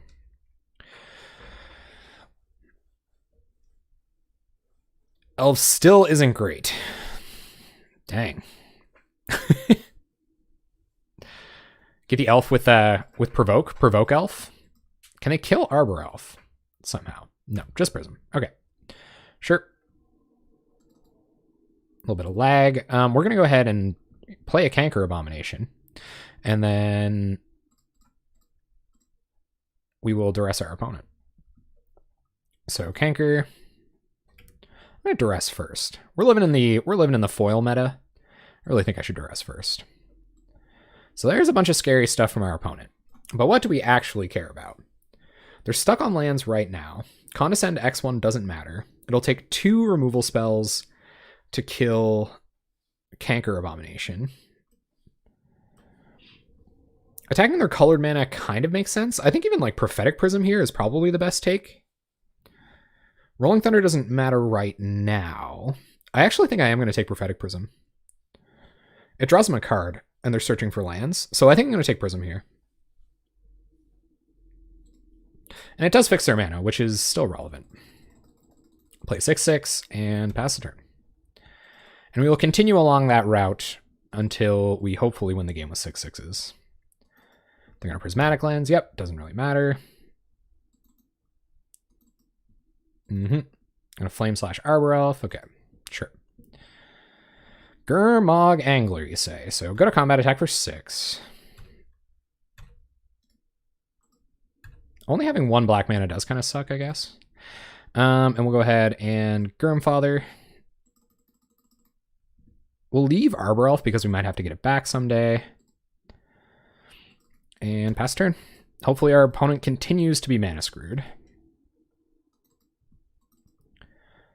Elf still isn't great. Dang. Get the elf with provoke. Provoke elf. Can they kill Arbor Elf somehow? No, just Prism. Okay. Sure. A little bit of lag. We're going to go ahead and play a Canker Abomination. And then we will duress our opponent. So Canker. I'm going to duress first. We're living in the foil meta. I really think I should duress first. So there's a bunch of scary stuff from our opponent. But what do we actually care about? They're stuck on lands right now. Condescend X1 doesn't matter. It'll take 2 removal spells to kill Canker Abomination. Attacking their colored mana kind of makes sense. I think even like Prophetic Prism here is probably the best take. Rolling Thunder doesn't matter right now. I actually think I am going to take Prophetic Prism. It draws them a card, and they're searching for lands. So I think I'm going to take Prism here. And it does fix their mana, which is still relevant. Play 6/6 and pass the turn. And we will continue along that route until we hopefully win the game with 6/6s. They're going to Prismatic Lens. Yep, doesn't really matter. Going to Flame / Arbor Elf. Okay, sure. Gurmag Angler, you say. So go to combat, attack for 6. Only having 1 black mana does kind of suck, I guess. And we'll go ahead and Gurmfather. We'll leave Arbor Elf because we might have to get it back someday. And pass turn. Hopefully our opponent continues to be mana screwed.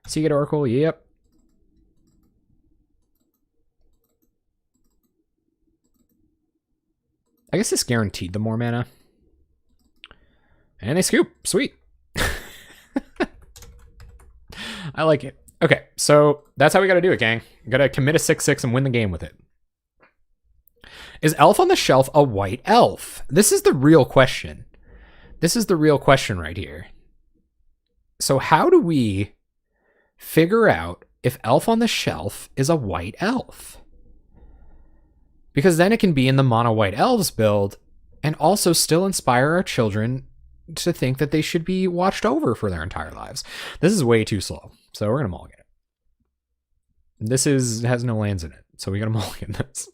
Seagate Oracle, yep. I guess this guaranteed them more mana. And they scoop. Sweet. I like it. Okay, so that's how we got to do it, gang. Got to commit a 6/6 and win the game with it. Is Elf on the Shelf a white elf? This is the real question. This is the real question right here. So how do we figure out if Elf on the Shelf is a white elf? Because then it can be in the mono white elves build and also still inspire our children to think that they should be watched over for their entire lives. This is way too slow, so we're gonna mulligan it. This has no lands in it, so we gotta mulligan this.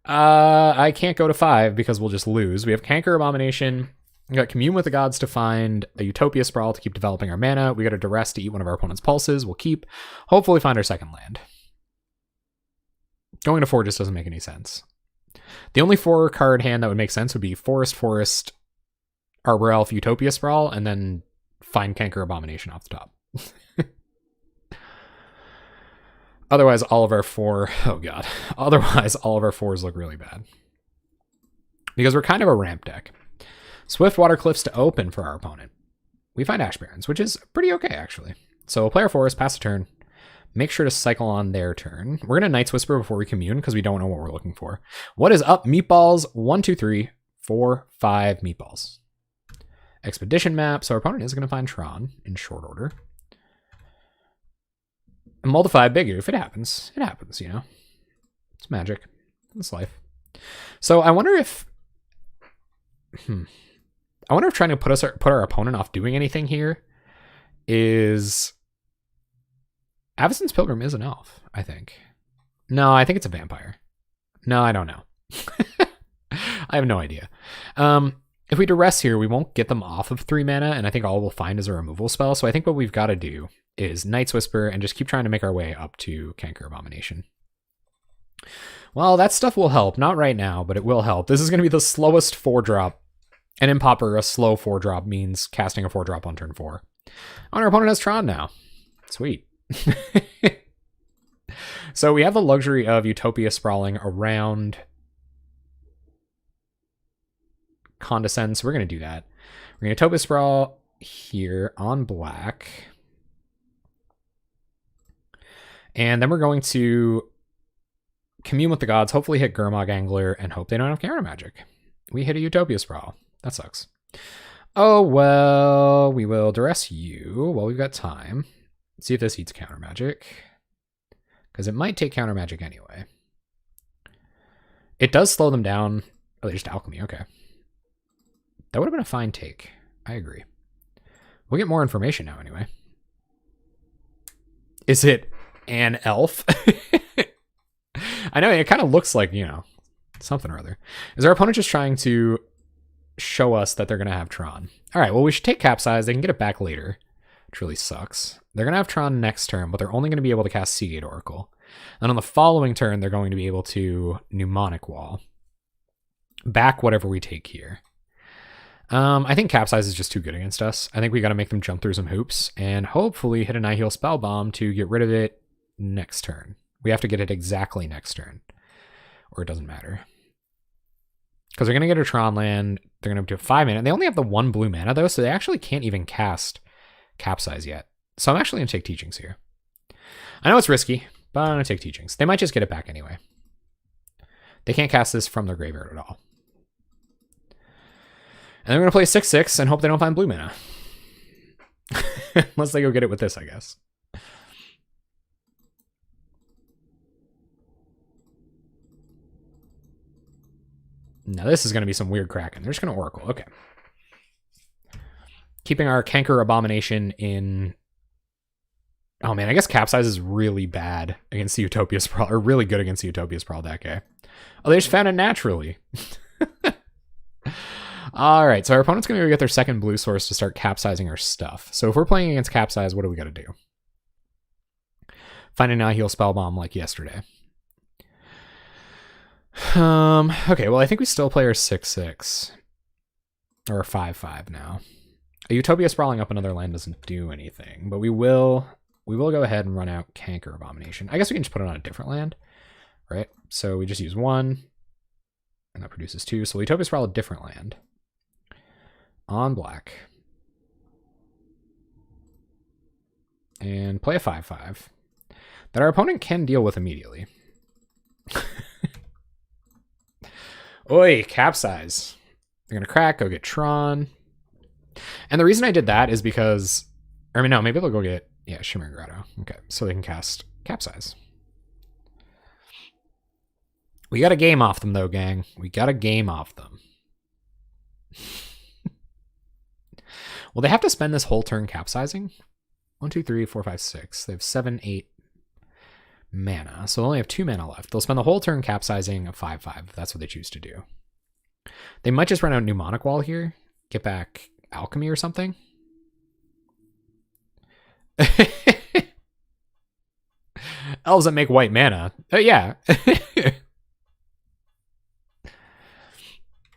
I can't go to 5 because we'll just lose. We have Canker Abomination. We got Commune with the Gods to find a Utopia Sprawl to keep developing our mana. We got a Duress to eat one of our opponent's pulses. We'll keep. Hopefully find our second land. Going to 4 just doesn't make any sense. The only 4-card hand that would make sense would be Forest, Arbor Elf, Utopia Sprawl, and then find Canker Abomination off the top. Otherwise, all of our 4... Oh, God. Otherwise, all of our 4s look really bad. Because we're kind of a ramp deck. Swift Water Cliffs to open for our opponent. We find Ash Barrens, which is pretty okay, actually. So we'll play our Forest, pass a turn. Make sure to cycle on their turn. We're going to Night's Whisper before we commune because we don't know what we're looking for. What is up? Meatballs. 1, 2, 3, 4, 5 meatballs. Expedition map. So our opponent is going to find Tron in short order. And multiply bigger. If it happens, it happens, you know. It's magic. It's life. So I wonder if... I wonder if trying to put our opponent off doing anything here is... Avacyn's Pilgrim is an elf, I think. No, I think it's a vampire. No, I don't know. I have no idea. If we Duress here, we won't get them off of 3 mana, and I think all we'll find is a removal spell. So I think what we've got to do is Night's Whisper and just keep trying to make our way up to Canker Abomination. Well, that stuff will help. Not right now, but it will help. This is going to be the slowest 4-drop. And in Pauper, a slow 4-drop means casting a 4-drop on turn 4. Our opponent has Tron now. Sweet. So we have the luxury of Utopia sprawling around Condescend, so we're going to do that. We're going to Utopia sprawl here on black. And then we're going to commune with the gods, hopefully hit Gurmag Angler, and hope they don't have counter magic. We hit a Utopia sprawl. That sucks. Oh, well, we will Duress you while we've got time. See if this eats counter magic. Because it might take counter magic anyway. It does slow them down. Oh, they just alchemy. Okay. That would have been a fine take. I agree. We'll get more information now anyway. Is it an elf? I know it kind of looks like, you know, something or other. Is our opponent just trying to show us that they're going to have Tron? All right, well, we should take Capsize. They can get it back later, which really sucks. They're going to have Tron next turn, but they're only going to be able to cast Seagate Oracle. And on the following turn, they're going to be able to Mnemonic Wall. Back whatever we take here. I think Capsize is just too good against us. I think we got to make them jump through some hoops and hopefully hit a Nihil Spellbomb to get rid of it next turn. We have to get it exactly next turn, or it doesn't matter. Because they're going to get a Tron land. They're going to do 5 mana. They only have the 1 blue mana, though, so they actually can't even cast Capsize yet. So I'm actually going to take Teachings here. I know it's risky, but I'm going to take Teachings. They might just get it back anyway. They can't cast this from their graveyard at all. And they're going to play 6/6 and hope they don't find blue mana. Unless they go get it with this, I guess. Now this is going to be some weird Kraken. They're just going to Oracle. Okay. Keeping our Canker Abomination in... Oh man, I guess Capsize is really bad against the Utopia Sprawl, or really good against the Utopia Sprawl deck, eh? Oh, they just found it naturally. Alright, so our opponent's going to go get their second blue source to start capsizing our stuff. So if we're playing against Capsize, what do we got to do? Find an Nihil Spellbomb like yesterday. Okay, well, I think we still play our 6/6. Or 5/5 now. A Utopia Sprawling up another land doesn't do anything, but we will go ahead and run out Canker Abomination. I guess we can just put it on a different land, right? So we just use 1, and that produces 2. So Utopia Sprawl a different land. On black. And play a 5/5. That our opponent can deal with immediately. Oi, Capsize. They're going to crack, go get Tron. And the reason I did that is because... I mean, no, maybe they'll go get... Yeah, Shimmering Grotto. Okay, so they can cast Capsize. We got a game off them, though, gang. We got a game off them. Well, they have to spend this whole turn capsizing. 1, 2, 3, 4, 5, 6. They have 7, 8 mana. So they only have 2 mana left. They'll spend the whole turn capsizing a 5/5 if that's what they choose to do. They might just run out Mnemonic Wall here. Get back Alchemy or something. Elves that make white mana. Yeah.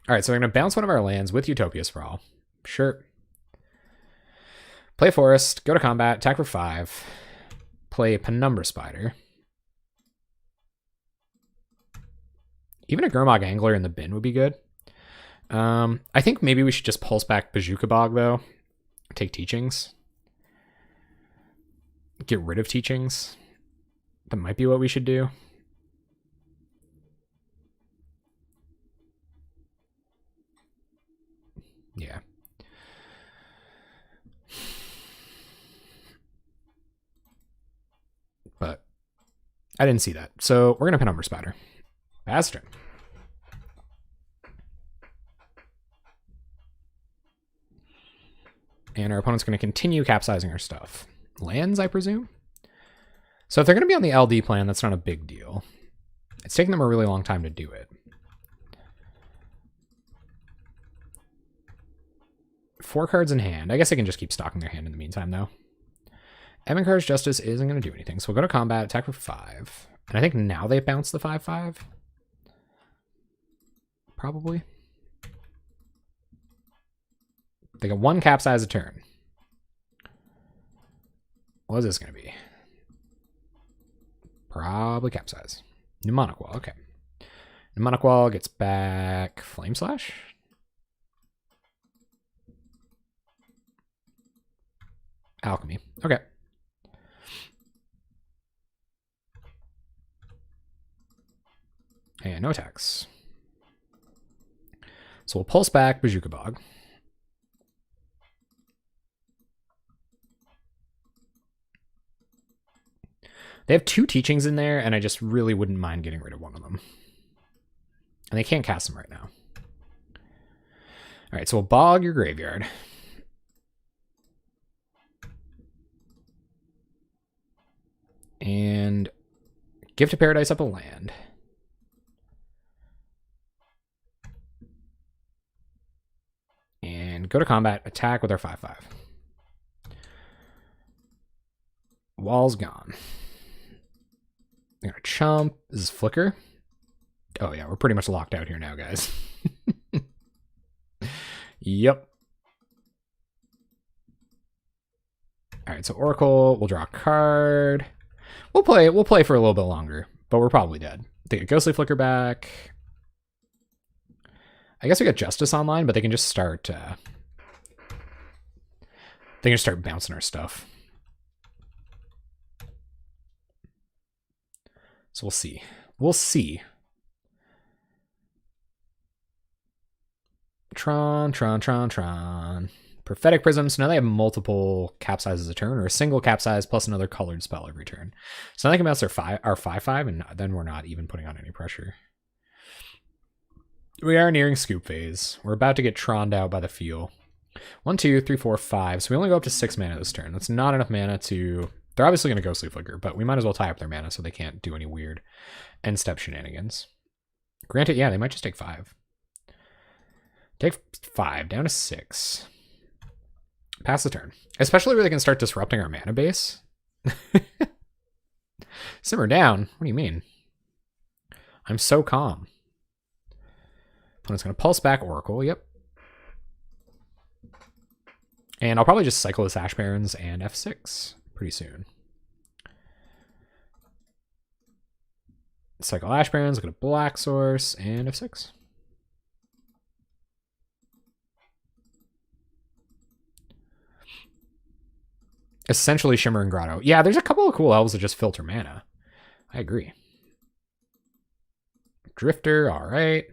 Alright, so we're going to bounce one of our lands with Utopia Sprawl. Sure. Play Forest, go to combat, attack for 5. Play Penumbra Spider. Even a Gurmag Angler in the bin would be good. I think maybe we should just pulse back Bazooka Bog, though. Take Teachings. Get rid of Teachings. That might be what we should do. Yeah. But I didn't see that. So we're going to Penumbra Spider. Bastard. And our opponent's going to continue capsizing our stuff. Lands, I presume? So if they're going to be on the LD plan, that's not a big deal. It's taking them a really long time to do it. 4 cards in hand. I guess they can just keep stocking their hand in the meantime, though. Evankar's Justice isn't going to do anything. So we'll go to combat, attack for 5. And I think now they bounce the 5/5. Probably. They got 1 capsize a turn. What is this going to be? Probably capsize. Mnemonic Wall, okay. Mnemonic Wall gets back Flame Slash. Alchemy, okay. And no attacks. So we'll pulse back Bazooka Bog. They have 2 Teachings in there, and I just really wouldn't mind getting rid of one of them. And they can't cast them right now. All right, so we'll bog your graveyard. And Gift of Paradise up a land. And go to combat, attack with our 5/5. Wall's gone. They're gonna chump. This is Flicker. Oh yeah, we're pretty much locked out here now, guys. Yep. Alright, so Oracle, we'll draw a card. We'll play for a little bit longer, but we're probably dead. They get Ghostly Flicker back. I guess we got Justice online, but they can just start bouncing our stuff. So we'll see. We'll see. Tron, Tron, Tron, Tron. Prophetic Prism. So now they have multiple capsizes a turn, or a single capsize plus another colored spell every turn. So now they can bounce our 5/5, and then we're not even putting on any pressure. We are nearing scoop phase. We're about to get troned out by the feel. 1, 2, 3, 4, 5. So we only go up to 6 mana this turn. That's not enough mana to... They're obviously going to Ghostly Flicker, but we might as well tie up their mana so they can't do any weird end step shenanigans. Granted, yeah, they might just take 5. Take 5, down to 6. Pass the turn. Especially where they can start disrupting our mana base. Simmer down? What do you mean? I'm so calm. Opponent's going to Pulse back Oracle, yep. And I'll probably just cycle this Ash Barrens and F6 pretty soon. Cycle Ash Barrens, look at a Black Source, and F6. Essentially Shimmer and Grotto. Yeah, there's a couple of cool elves that just filter mana. I agree. Drifter, all right.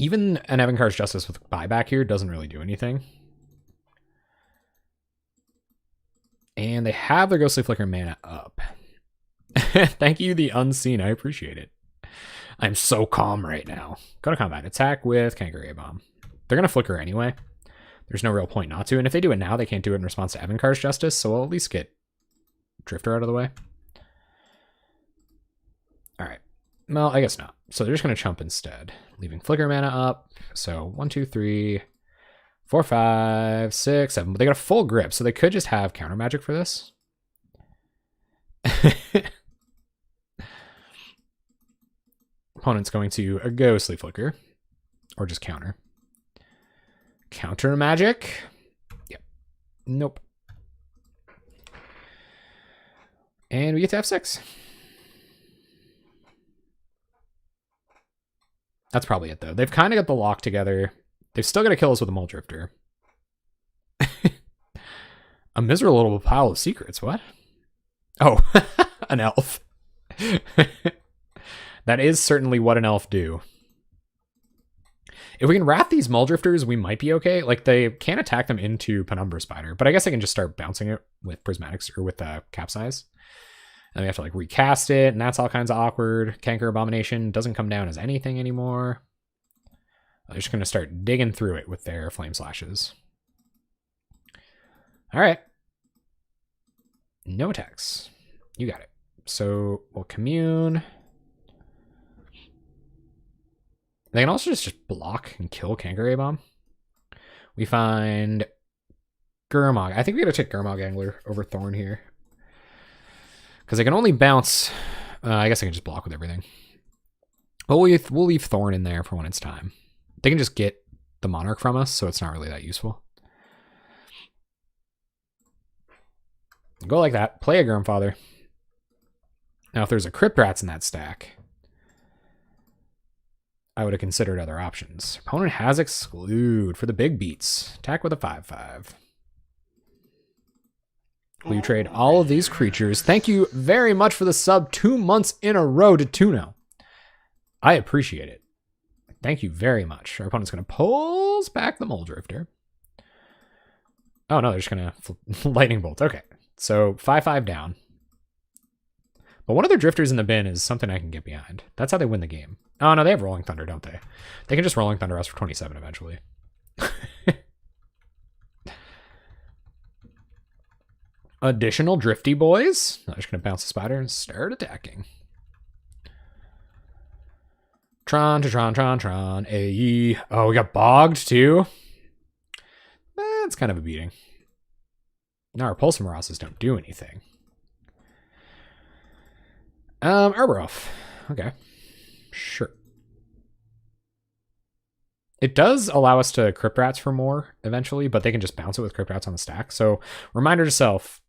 Even an Evankar's Justice with buyback here doesn't really do anything. And they have their Ghostly Flicker mana up. Thank you, the Unseen. I appreciate it. I'm so calm right now. Go to combat. Attack with Canker A-Bomb. They're going to Flicker anyway. There's no real point not to. And if they do it now, they can't do it in response to Evankar's Justice, so we'll at least get Drifter out of the way. All right. Well, I guess not. So they're just going to chump instead, leaving Flicker mana up. So 1, 2, 3, 4, 5, 6, 7. But they got a full grip, so they could just have counter magic for this. Opponent's going to a Ghostly Flicker, or just counter. Counter magic? Yep. Nope. And we get to F6. That's probably it, though. They've kind of got the lock together. They've still got to kill us with a Mole Drifter. A miserable little pile of secrets. What? Oh, an elf. That is certainly what an elf do. If we can wrath these Mole Drifters, we might be okay. Like, they can't attack them into Penumbra Spider, but I guess I can just start bouncing it with Prismatics or with Capsize. And we have to like recast it, and that's all kinds of awkward. Canker Abomination doesn't come down as anything anymore. They're just going to start digging through it with their Flame Slashes. All right. No attacks. You got it. So we'll commune. They can also just block and kill Canker A-Bomb. We find Gurmag. I think we got to take Gurmag Angler over Thorn here. Because they can only bounce... I guess I can just block with everything. But we'll leave Thorn in there for when it's time. They can just get the Monarch from us, so it's not really that useful. Go like that. Play a Grandfather. Now, if there's a Crypt Rats in that stack, I would have considered other options. Opponent has Exclude for the big beats. Attack with a 5/5. Will you trade all of these creatures? Thank you very much for the sub 2 months in a row to Tuno. I appreciate it. Thank you very much. Our opponent's going to pulse back the Mole Drifter. Oh, no, they're just going to Lightning Bolt. Okay, so 5/5 down. But one of their Drifters in the bin is something I can get behind. That's how they win the game. Oh, no, they have Rolling Thunder, don't they? They can just Rolling Thunder us for 27 eventually. Additional Drifty Boys. I'm just going to bounce the Spider and start attacking. Tron to Tron, Tron, Tron. AE. Oh, we got bogged too? That's kind of a beating. Now our Pulse Marasas don't do anything. Arborough. Okay. Sure. It does allow us to Crypt Rats for more eventually, but they can just bounce it with Crypt Rats on the stack. So, reminder to self,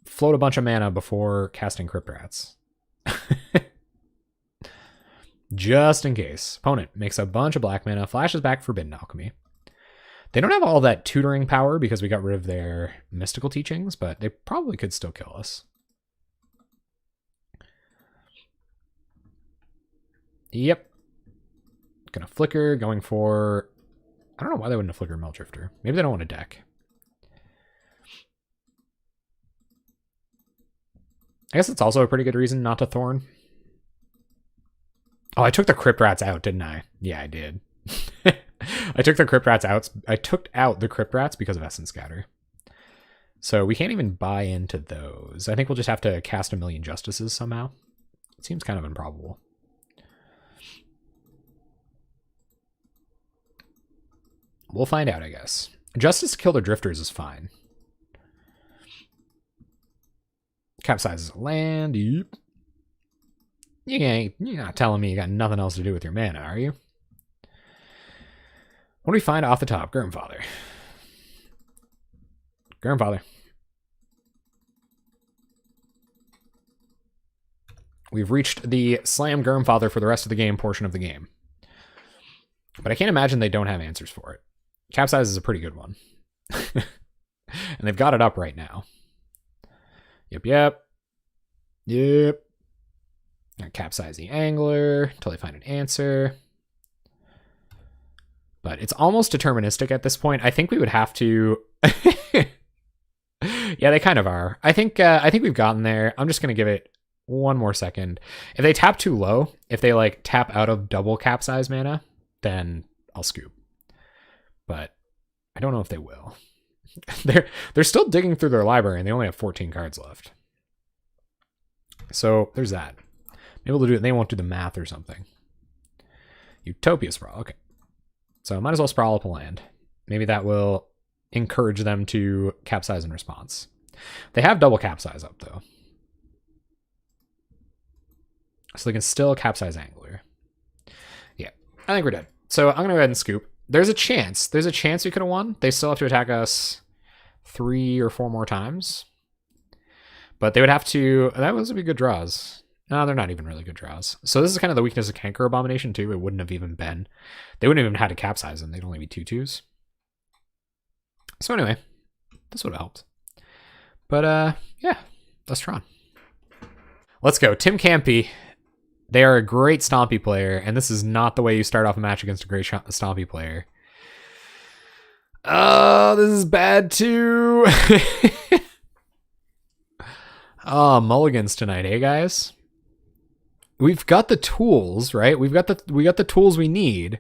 float a bunch of mana before casting Crypt Rats. Just in case. Opponent makes a bunch of black mana, flashes back Forbidden Alchemy. They don't have all that tutoring power because we got rid of their mystical teachings, but they probably could still kill us. Yep. Gonna flicker, going for... I don't know why they wouldn't have flickered Melt Drifter. Maybe they don't want to deck. I guess it's also a pretty good reason not to Thorn. Oh, I took the Crypt Rats out, didn't I? Yeah, I did. I took the Crypt Rats out. I took out the Crypt Rats because of Essence Scatter. So we can't even buy into those. I think we'll just have to cast a million Justices somehow. It seems kind of improbable. We'll find out, I guess. Justice to kill the Drifters is fine. Capsizes a land. Yep. You're not telling me you got nothing else to do with your mana, are you? What do we find off the top? Gurmfather. Gurmfather. We've reached the Slam Gurmfather for the rest of the game portion of the game. But I can't imagine they don't have answers for it. Capsize is a pretty good one. And they've got it up right now. Yep. Capsize the Angler until they find an answer. But it's almost deterministic at this point. I think we would have to... Yeah, they kind of are. I think we've gotten there. I'm just going to give it one more second. If they tap too low, if they like tap out of double Capsize mana, then I'll scoop. But I don't know if they will. They're still digging through their library and they only have 14 cards left. So there's that. Maybe they'll do it. They won't do the math or something. Utopia Sprawl. Okay. So I might as well sprawl up a land. Maybe that will encourage them to capsize in response. They have double capsize up though. So they can still capsize Angler. Yeah, I think we're dead. So I'm going to go ahead and scoop. There's a chance. There's a chance we could have won. They still have to attack us 3 or 4 more times. But they would have to... That would be good draws. No, they're not even really good draws. So this is kind of the weakness of Canker Abomination too. It wouldn't have even been... They wouldn't have even had to capsize them. They'd only be 2/2s. So anyway, this would have helped. But yeah, let's try on. Let's go. Tim Campy. They are a great Stompy player, and this is not the way you start off a match against a great Stompy player. Oh, this is bad too. Oh, mulligans tonight, hey guys. We've got the tools, right? We got the tools we need.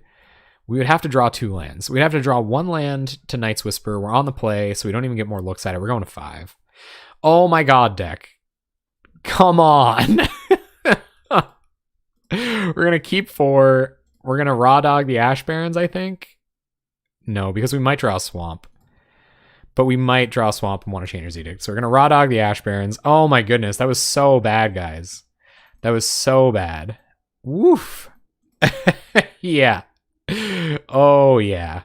We would have to draw 2 lands. We'd have to draw 1 land to Night's Whisper. We're on the play, so we don't even get more looks at it. We're going to 5. Oh my god, deck. Come on. We're going to keep 4. We're going to raw dog the Ash Barrens, I think. No, because we might draw a Swamp. But we might draw a Swamp and want a Chainer's Edict. So we're going to raw dog the Ash Barrens. Oh my goodness, that was so bad, guys. That was so bad. Woof. Yeah. Oh yeah.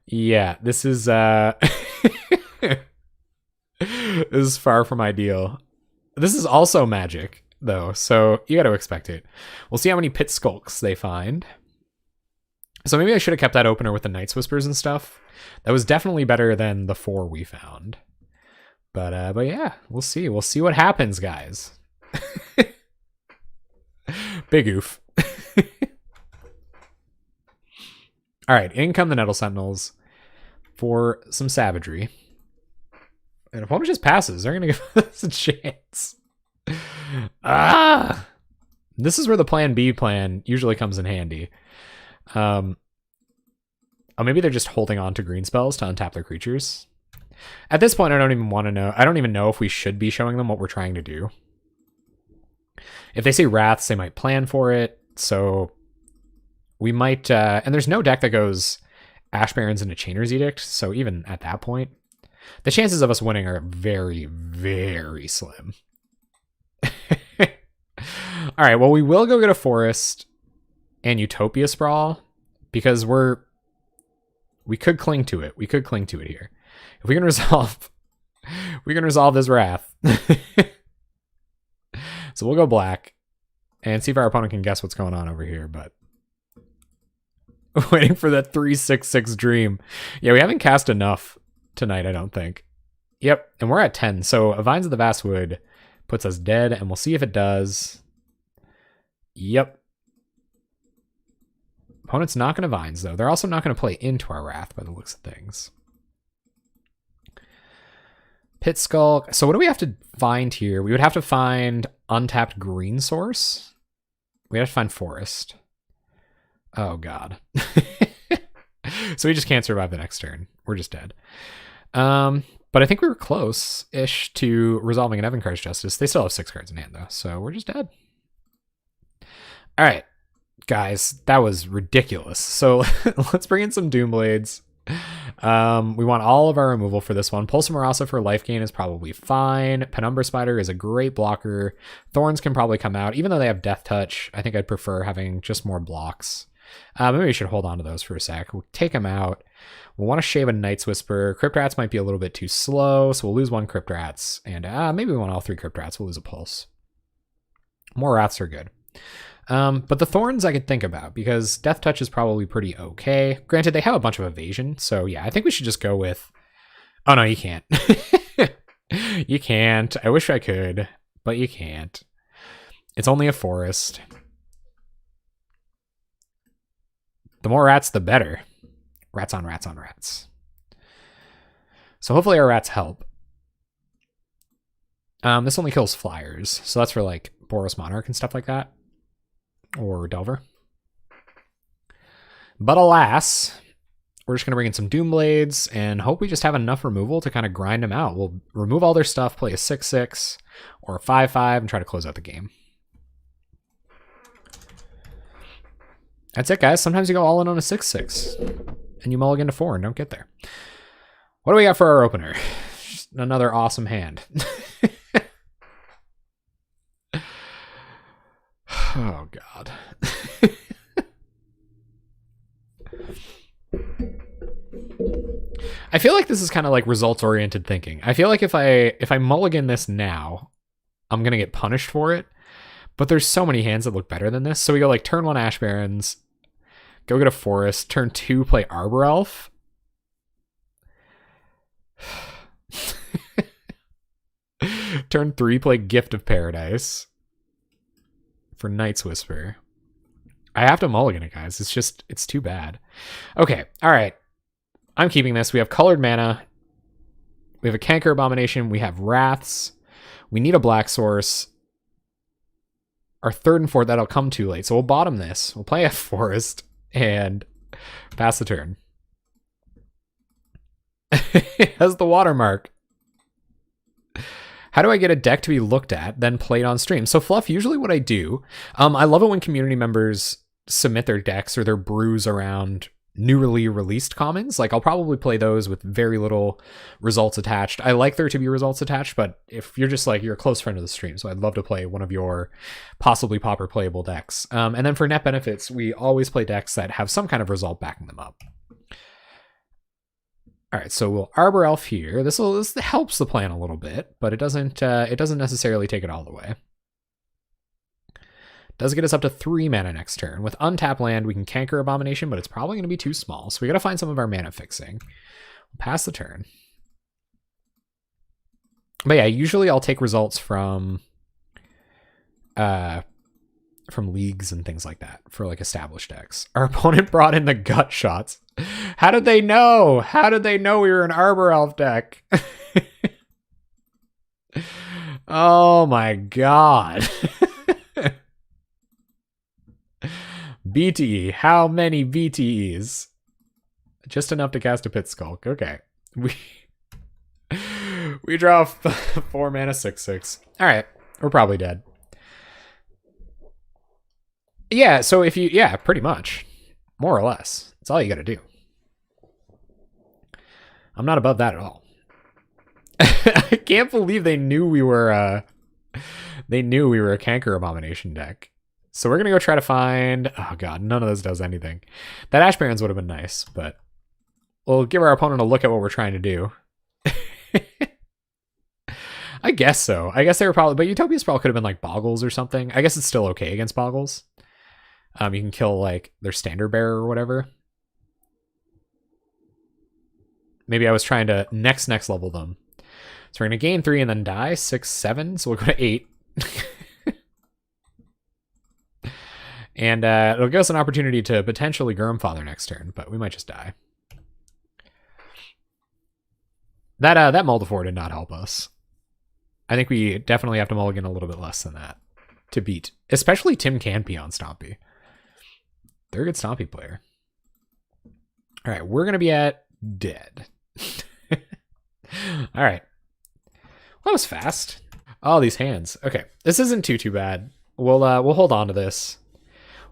Yeah, this is this is far from ideal. This is also Magic though, so you got to expect it. We'll see how many Pit Skulks they find. So maybe I should have kept that opener with the Night's Whispers and stuff. That was definitely better than the 4 we found. But yeah, we'll see. We'll see what happens, guys. Big oof. All right, in come the Nettle Sentinels for some savagery. And opponent just passes. They're going to give us a chance. Ah! This is where the plan B plan usually comes in handy. Oh, maybe they're just holding on to green spells to untap their creatures. At this point, I don't even want to know. I don't even know if we should be showing them what we're trying to do. If they say Wraths, they might plan for it. So we might... and there's no deck that goes Ash Barrens into Chainer's Edict. So even at that point, the chances of us winning are very, very slim. All right, well, we will go get a Forest and Utopia Sprawl because we could cling to it. We could cling to it here. If we can resolve this Wrath. So we'll go black and see if our opponent can guess what's going on over here, but waiting for that 3/6/6 Dream. Yeah, we haven't cast enough tonight, I don't think. Yep, and we're at 10. So Vines of the Vastwood puts us dead, and we'll see if it does. Yep, Opponent's not going to Vines, though. They're also not going to play into our Wrath by the looks of things. Pit Skull. So what do we have to find here? We would have to find untapped green source. We have to find forest. Oh, God. So we just can't survive the next turn. We're just dead. But I think we were close-ish to resolving an Evankar's Justice. They still have 6 cards in hand, though, so we're just dead. All right, guys, that was ridiculous. So let's bring in some Doomblades. We want all of our removal for this one. Pulse Marasa for life gain is probably fine. Penumbra Spider is a great blocker. Thorns can probably come out. Even though they have Death Touch, I think I'd prefer having just more blocks. Maybe we should hold on to those for a sec. We'll take them out. We'll want to shave a Night's Whisper. Crypt Rats might be a little bit too slow, so we'll lose 1 Crypt Rats. And maybe we want all 3 Crypt Rats. We'll lose a Pulse. More Rats are good. But the Thorns I could think about, because Death Touch is probably pretty okay. Granted, they have a bunch of evasion, so yeah, I think we should just go with... Oh, no, you can't. You can't. I wish I could, but you can't. It's only a forest. The more rats, the better. Rats on rats on rats. So hopefully our rats help. This only kills flyers, so that's for like Boros Monarch and stuff like that. Or Delver. But alas, we're just going to bring in some Doomblades and hope we just have enough removal to kind of grind them out. We'll remove all their stuff, play a 6/6 or a 5/5, and try to close out the game. That's it, guys. Sometimes you go all in on a 6/6 and you mulligan to 4 and don't get there. What do we got for our opener? Just another awesome hand. Oh, God. I feel like this is kind of like results-oriented thinking. I feel like if I mulligan this now, I'm going to get punished for it. But there's so many hands that look better than this. So we go like turn 1 Ash Barrens, go get a Forest, turn 2 play Arbor Elf. Turn 3 play Gift of Paradise for Night's Whisper. I have to mulligan it, guys. It's too bad. Okay, all right. I'm keeping this. We have colored mana. We have a Canker Abomination. We have Wraths. We need a black source. Our 3rd and 4th, that'll come too late. So we'll bottom this. We'll play a Forest and pass the turn. It has the watermark. How do I get a deck to be looked at, then played on stream? So Fluff, usually what I do, I love it when community members submit their decks or their brews around newly released commons. Like I'll probably play those with very little results attached. I like there to be results attached, but if you're just like, you're a close friend of the stream, so I'd love to play one of your possibly Pauper playable decks. And then for net benefits, we always play decks that have some kind of result backing them up. All right, so we'll Arbor Elf here. This helps the plan a little bit, but it doesn't necessarily take it all the way. Does get us up to 3 mana next turn. With untapped land, we can Canker Abomination, but it's probably going to be too small, so we got to find some of our mana fixing. We'll pass the turn. But yeah, usually I'll take results from leagues and things like that for like established decks. Our opponent brought in the Gut Shots. How did they know? How did they know we were an Arbor Elf deck? Oh my God. BTE. How many BTEs? Just enough to cast a Pit Skulk. Okay. We draw 4 mana 6/6. All right. We're probably dead. Yeah, so if you... Yeah, pretty much. More or less. That's all you gotta do. I'm not above that at all. I can't believe they knew we were a Canker Abomination deck. So we're gonna go try to find... Oh god, none of this does anything. That Ash Barrens would have been nice, but we'll give our opponent a look at what we're trying to do. I guess so. I guess they were probably... But Utopia Sprawl could have been like Boggles or something. I guess it's still okay against Boggles. You can kill like their Standard Bearer or whatever. Maybe I was trying to next level them. So we're going to gain 3 and then die. 6, 7. So we'll go to 8. And it'll give us an opportunity to potentially Grandfather next turn, but we might just die. That Multifor did not help us. I think we definitely have to mulligan a little bit less than that to beat, especially Tim Canpy on Stompy. They're a good Stompy player. All right, we're going to be at dead. All right. Well, that was fast. Oh, these hands. Okay, this isn't too bad. We'll hold on to this.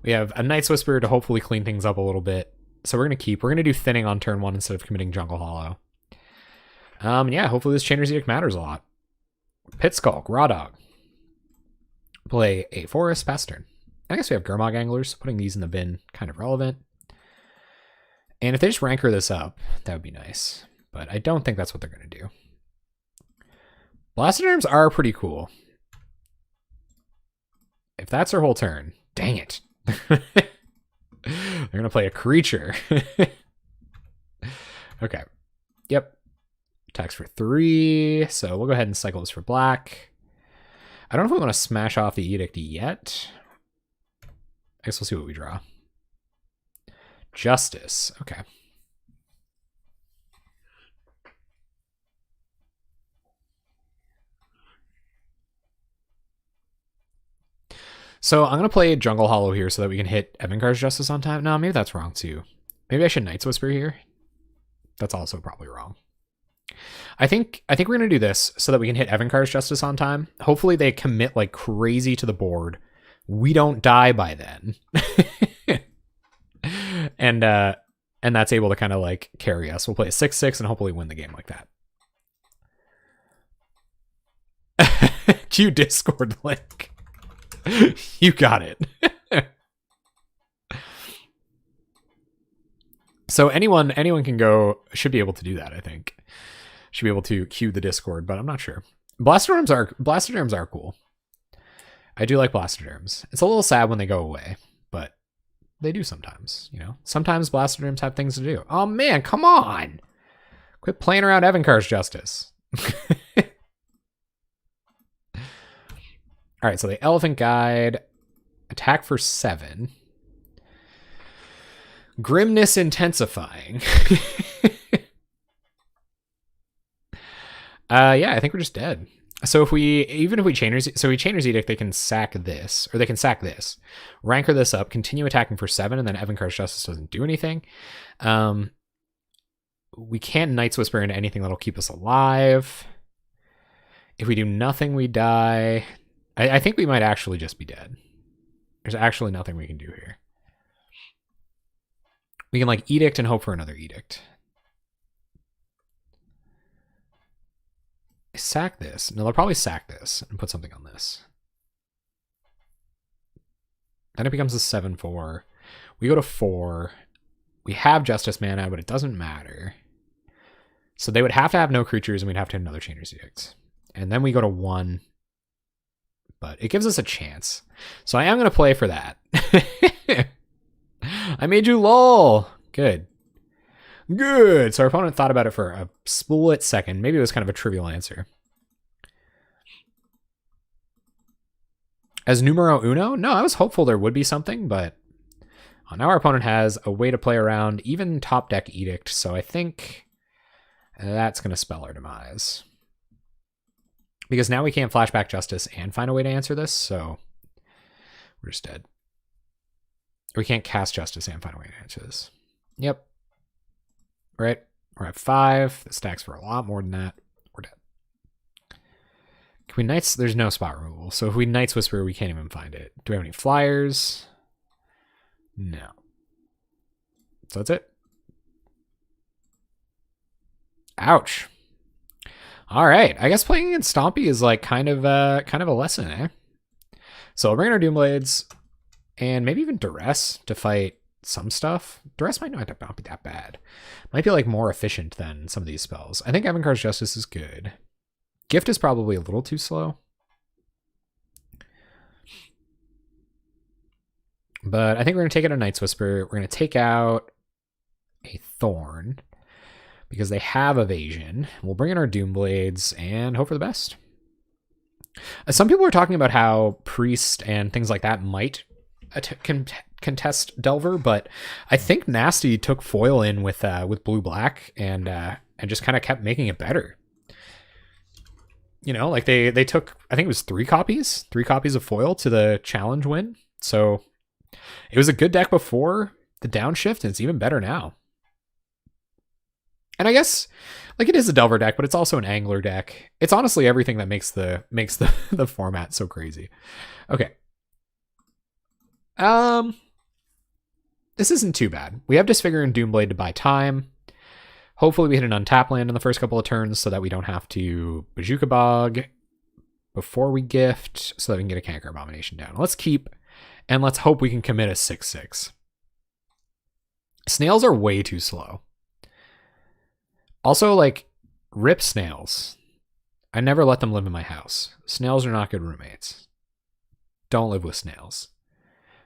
We have a Night's Whisper to hopefully clean things up a little bit. So we're going to keep. We're going to do thinning on turn 1 instead of committing Jungle Hollow. Yeah, hopefully this Chainer's Edict matters a lot. Pit Skulk, Raw Dog. Play a Forest, pass turn. I guess we have Gurmag Anglers. Putting these in the bin, kind of relevant. And if they just Rancor this up, that would be nice. But I don't think that's what they're going to do. Blastoderms are pretty cool. If that's their whole turn, dang it. They're going to play a creature. Okay. Yep. Attacks for 3. So we'll go ahead and cycle this for black. I don't know if we want to smash off the Edict yet. I guess we'll see what we draw. Justice. Okay. So I'm going to play Jungle Hollow here so that we can hit Evankar's Justice on time. No, maybe that's wrong too. Maybe I should Night's Whisper here. That's also probably wrong. I think we're going to do this so that we can hit Evankar's Justice on time. Hopefully they commit like crazy to the board. We don't die by then. And that's able to kind of like carry us. We'll play a 6/6 and hopefully win the game like that. Cue Discord link. You got it. So anyone can should be able to do that, I think. Should be able to cue the Discord, but I'm not sure. Blastoderms are cool. I do like Blastoderms. It's a little sad when they go away, but they do sometimes, you know. Sometimes Blastoderms have things to do. Oh man, come on. Quit playing around Evankar's Justice. All right, so the Elephant Guide, attack for 7. Grimness intensifying. Yeah, I think we're just dead. So even if we Chainer's Edict, they can sack this, or they can sack this, Rancor this up, continue attacking for 7, and then Evankar's Justice doesn't do anything. We can't Night's Whisper into anything that'll keep us alive. If we do nothing, we die. I think we might actually just be dead. There's actually nothing we can do here. We can like Edict and hope for another Edict. Sack this. No, they'll probably sack this and put something on this. Then it becomes a 7/4. We go to 4. We have Justice mana, but it doesn't matter. So they would have to have no creatures, and we'd have to have another Chainer's Edict. And then we go to 1. But it gives us a chance. So I am going to play for that. I made you lol. Good. Good. So our opponent thought about it for a split second. Maybe it was kind of a trivial answer. As numero uno? No, I was hopeful there would be something, but now our opponent has a way to play around even top deck Edict. So I think that's going to spell our demise. Because now we can't Flashback Justice and find a way to answer this, so we're just dead. We can't cast Justice and find a way to answer this. Yep. Right. We're at 5. The stacks for a lot more than that. We're dead. Can we Knights? There's no spot removal. So if we Night's Whisper, we can't even find it. Do we have any flyers? No. So that's it. Ouch. All right. I guess playing against Stompy is like kind of a lesson, eh? So we'll bring in our Doomblades and maybe even Duress to fight some stuff. Duress might not be that bad. Might be like more efficient than some of these spells. I think Evankar's Justice is good. Gift is probably a little too slow. But I think we're going to take out a Night's Whisper. We're going to take out a Thorn because they have evasion. We'll bring in our Doomblades and hope for the best. Some people are talking about how Priest and things like that might contest Delver, but I think Nasty took foil in with blue-black and just kind of kept making it better. You know, like they took, I think it was 3 copies of foil to the challenge win. So it was a good deck before the downshift, and it's even better now. And I guess, like, it is a Delver deck, but it's also an Angler deck. It's honestly everything that makes the the format so crazy. Okay. This isn't too bad. We have Disfigure and Doomblade to buy time. Hopefully we hit an untap land in the first couple of turns so that we don't have to Bazooka Bog before we gift, so that we can get a Canker Abomination down. Let's keep, and let's hope we can commit a 6/6. Snails are way too slow. Also, like, rip snails. I never let them live in my house. Snails are not good roommates. Don't live with snails.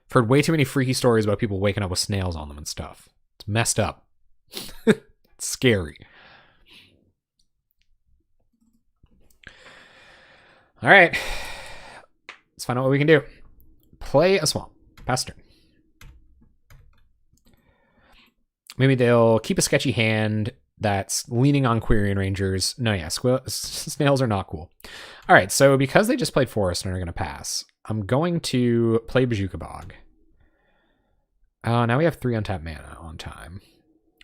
I've heard way too many freaky stories about people waking up with snails on them and stuff. It's messed up. It's scary. All right. Let's find out what we can do. Play a swamp. Pass turn. Maybe they'll keep a sketchy hand that's leaning on Quirion Rangers. No, yeah, snails are not cool. All right, so because they just played Forest and are going to pass, I'm going to play Bazooka Bog. Now we have 3 untapped mana on time.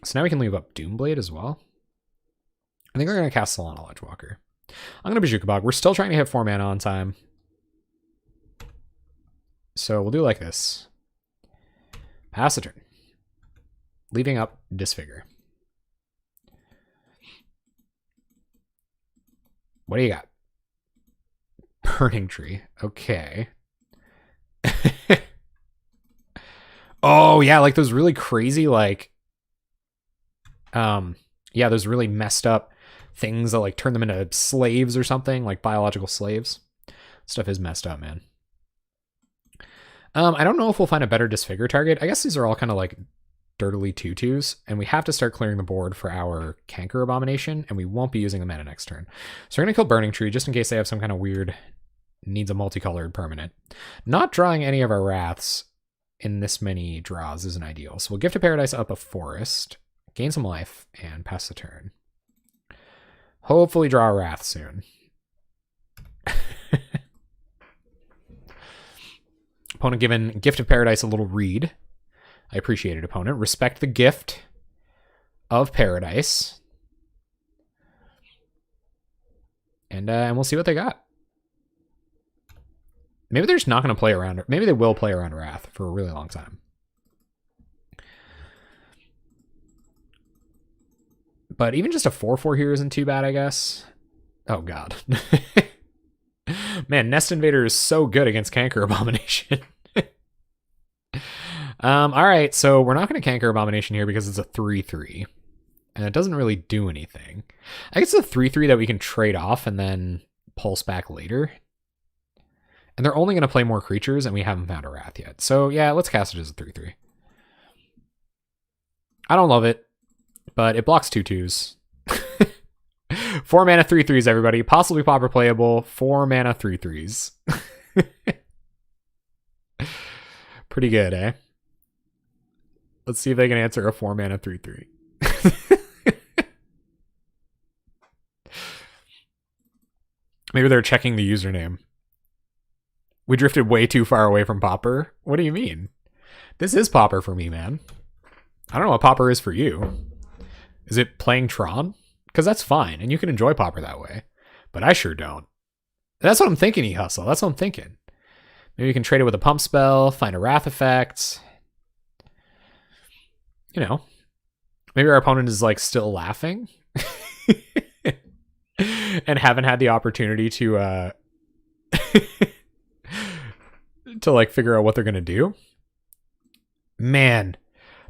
So now we can leave up Doomblade as well. I think we're going to cast Solana Ledgewalker. I'm going to Bazooka Bog. We're still trying to hit 4 mana on time. So we'll do like this. Pass a turn. Leaving up Disfigure. What do you got? Burning Tree. Okay. Oh, yeah, like those really crazy, like... yeah, those really messed up things that, like, turn them into slaves or something, like biological slaves. Stuff is messed up, man. I don't know if we'll find a better Disfigure target. I guess these are all kind of, like, dirtily 2/2s, and we have to start clearing the board for our Canker Abomination, and we won't be using the mana next turn. So we're going to kill Burning Tree, just in case they have some kind of weird, needs a multicolored permanent. Not drawing any of our Wraths in this many draws isn't ideal. So we'll Gift of Paradise up a Forest, gain some life, and pass the turn. Hopefully draw a Wrath soon. Opponent given Gift of Paradise a little read. I appreciate it, opponent. Respect the gift of Paradise. And we'll see what they got. Maybe they're just not going to play around. Maybe they will play around Wrath for a really long time. But even just a 4/4 here isn't too bad, I guess. Oh, God. Man, Nest Invader is so good against Canker Abomination. All right, so we're not going to Canker Abomination here because it's a 3/3. And it doesn't really do anything. I guess it's a 3/3 that we can trade off and then pulse back later. And they're only going to play more creatures, and we haven't found a Wrath yet. So, yeah, let's cast it as a 3/3. I don't love it, but it blocks 2/2s. 4 mana 3/3s, everybody. Possibly Pauper playable. 4 mana 3/3s. Pretty good, eh? Let's see if they can answer a 4 mana 3/3. Maybe they're checking the username. We drifted way too far away from Pauper. What do you mean? This is Pauper for me, man. I don't know what Pauper is for you. Is it playing Tron? Because that's fine, and you can enjoy Pauper that way. But I sure don't. That's what I'm thinking, E-Hustle. That's what I'm thinking. Maybe we can trade it with a pump spell, find a Wrath effect. You know. Maybe our opponent is, like, still laughing. And haven't had the opportunity to, to, like, figure out what they're going to do. Man.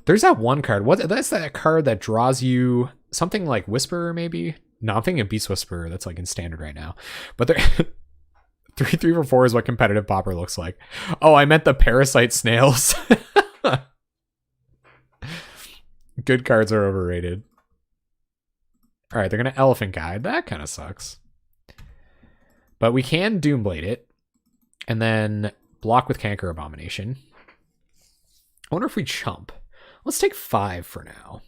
There's that one card. That's that card that draws you something like Whisperer, maybe? No, I'm thinking of Beast Whisperer. That's like in standard right now. But 3/3 for 4 is what competitive Pauper looks like. Oh, I meant the Parasite Snails. Good cards are overrated. All right, they're going to Elephant Guide. That kind of sucks. But we can Doomblade it and then block with Canker Abomination. I wonder if we chump. Let's take 5 for now.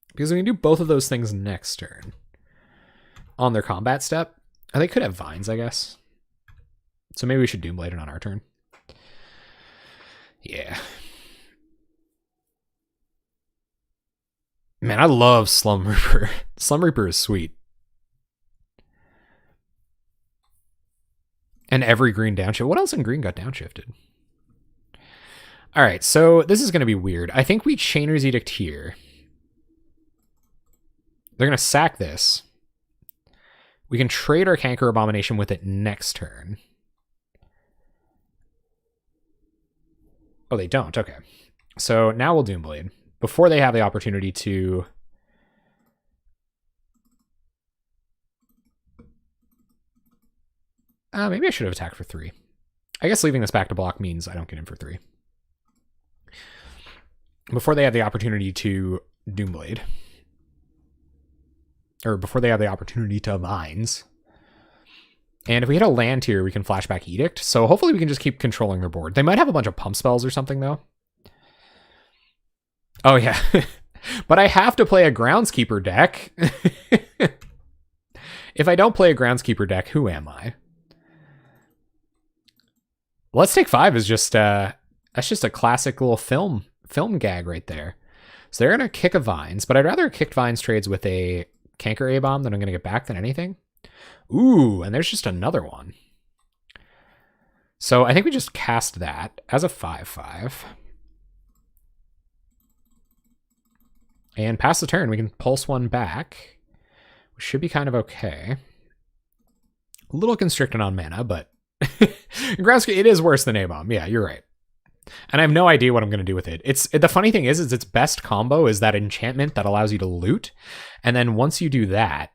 Because we can do both of those things next turn. On their combat step. They could have vines, I guess. So maybe we should Doomblade it on our turn. Yeah. Man, I love Slum Reaper. Slum Reaper is sweet. And every green downshift. What else in green got downshifted? All right, so this is going to be weird. I think we Chainer's Edict here. They're going to sack this. We can trade our Canker Abomination with it next turn. Oh, they don't. Okay. So now we'll Doomblade. Before they have the opportunity to... maybe I should have attacked for 3. I guess leaving this back to block means I don't get in for 3. Before they have the opportunity to Doomblade. Or before they have the opportunity to Vines. And if we hit a land here, we can flashback Edict. So hopefully we can just keep controlling their board. They might have a bunch of pump spells or something, though. Oh, yeah. But I have to play a Groundskeeper deck. If I don't play a Groundskeeper deck, who am I? Let's Take 5 is just... that's just a classic little film gag right there. So they're going to kick a Vines, but I'd rather kick Vines trades with a Canker A-Bomb that I'm going to get back than anything. Ooh, and there's just another one. So I think we just cast that as a 5/5. And pass the turn. We can pulse one back, which should be kind of okay. A little constricted on mana, but it is worse than A-Bomb. Yeah, you're right. And I have no idea what I'm going to do with it. The funny thing is its best combo is that enchantment that allows you to loot. And then once you do that,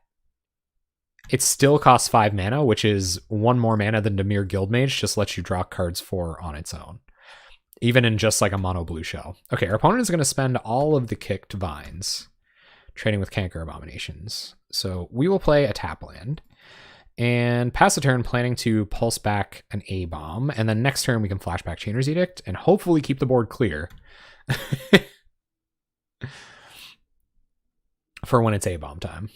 it still costs 5 mana, which is 1 more mana than Dimir Guildmage, just lets you draw cards 4 on its own. Even in just like a mono blue shell. Okay, our opponent is going to spend all of the kicked Vines, trading with Canker Abominations. So we will play a tap land. And pass the turn, planning to pulse back an A-Bomb. And then next turn, we can flashback Chainer's Edict and hopefully keep the board clear. For when it's A-Bomb time.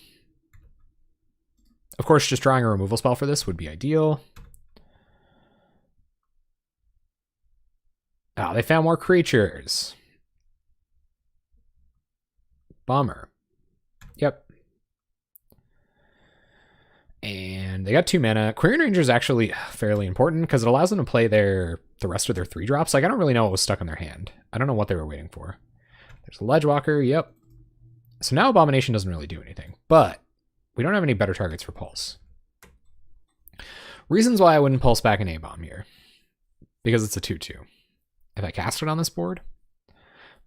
Of course, just drawing a removal spell for this would be ideal. Oh, they found more creatures. Bummer. Yep. And they got 2 mana. Quirion Ranger is actually fairly important because it allows them to play the rest of their 3 drops. Like, I don't really know what was stuck in their hand. I don't know what they were waiting for. There's a Ledgewalker. Yep. So now Abomination doesn't really do anything, but we don't have any better targets for Pulse. Reasons why I wouldn't Pulse back an A-Bomb here. Because it's a 2/2. If I cast it on this board.